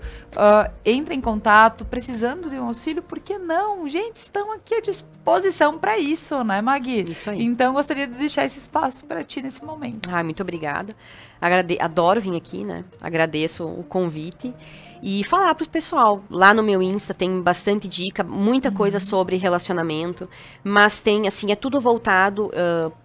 entre em contato, precisando de um auxílio, por que não? Gente, estão aqui à disposição para isso, né, Maggie? Isso aí. Então, gostaria de deixar esse espaço para ti nesse momento. Ai, muito obrigada. Adoro vir aqui, né? Agradeço o convite. E falar pro pessoal, lá no meu Insta tem bastante dica, muita coisa sobre relacionamento, mas tem, assim, é tudo voltado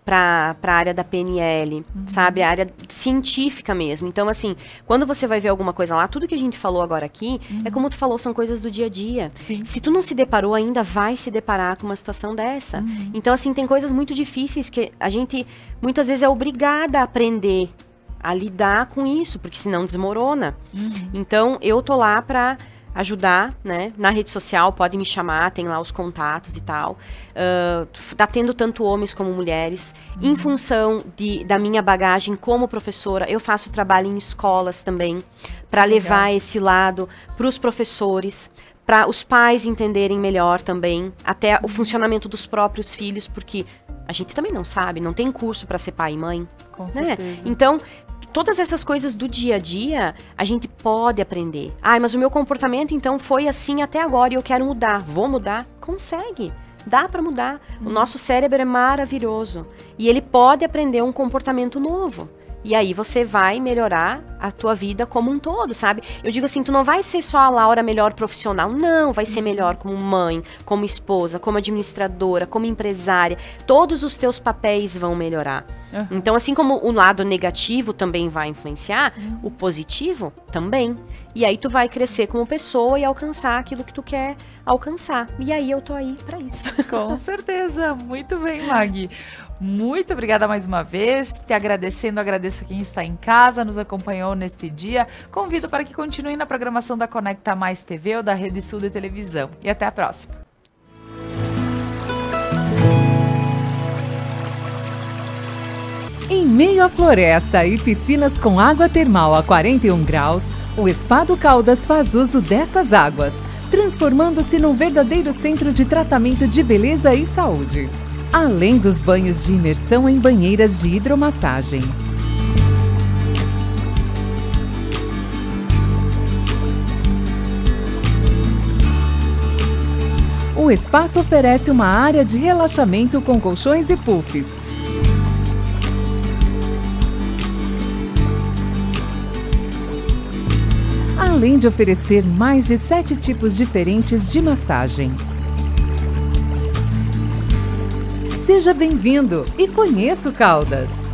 pra área da PNL, sabe? A área científica mesmo. Então, assim, quando você vai ver alguma coisa lá, tudo que a gente falou agora aqui, é como tu falou, são coisas do dia a dia. Sim. Se tu não se deparou ainda, vai se deparar com uma situação dessa. Então, assim, tem coisas muito difíceis que a gente, muitas vezes, é obrigada a aprender a lidar com isso, porque senão desmorona. Então, eu tô lá pra ajudar, né? Na rede social, pode me chamar, tem lá os contatos e tal. Tá tendo tanto homens como mulheres. Em função da minha bagagem como professora, eu faço trabalho em escolas também, para levar esse lado pros professores, para os pais entenderem melhor também, até o funcionamento dos próprios filhos, porque a gente também não sabe, não tem curso para ser pai e mãe. Com né? certeza. Então, todas essas coisas do dia a dia, a gente pode aprender. Ah, mas o meu comportamento, então, foi assim até agora e eu quero mudar. Vou mudar? Consegue. Dá para mudar. O nosso cérebro é maravilhoso. E ele pode aprender um comportamento novo. E aí você vai melhorar a tua vida como um todo, sabe? Eu digo assim, tu não vai ser só a Laura melhor profissional. Não, vai ser melhor como mãe, como esposa, como administradora, como empresária. Todos os teus papéis vão melhorar. Então, assim como o lado negativo também vai influenciar, o positivo também. E aí tu vai crescer como pessoa e alcançar aquilo que tu quer alcançar. E aí eu tô aí pra isso. Com certeza. Muito bem, Mag. Muito obrigada mais uma vez. Te agradecendo, agradeço quem está em casa, nos acompanhou neste dia. Convido para que continue na programação da Conecta Mais TV ou da Rede Sul de Televisão. E até a próxima. Em meio à floresta e piscinas com água termal a 41 graus, o Spa do Caldas faz uso dessas águas, transformando-se num verdadeiro centro de tratamento de beleza e saúde. Além dos banhos de imersão em banheiras de hidromassagem. O espaço oferece uma área de relaxamento com colchões e puffs. Além de oferecer mais de 7 tipos diferentes de massagem. Seja bem-vindo e conheça o Caldas!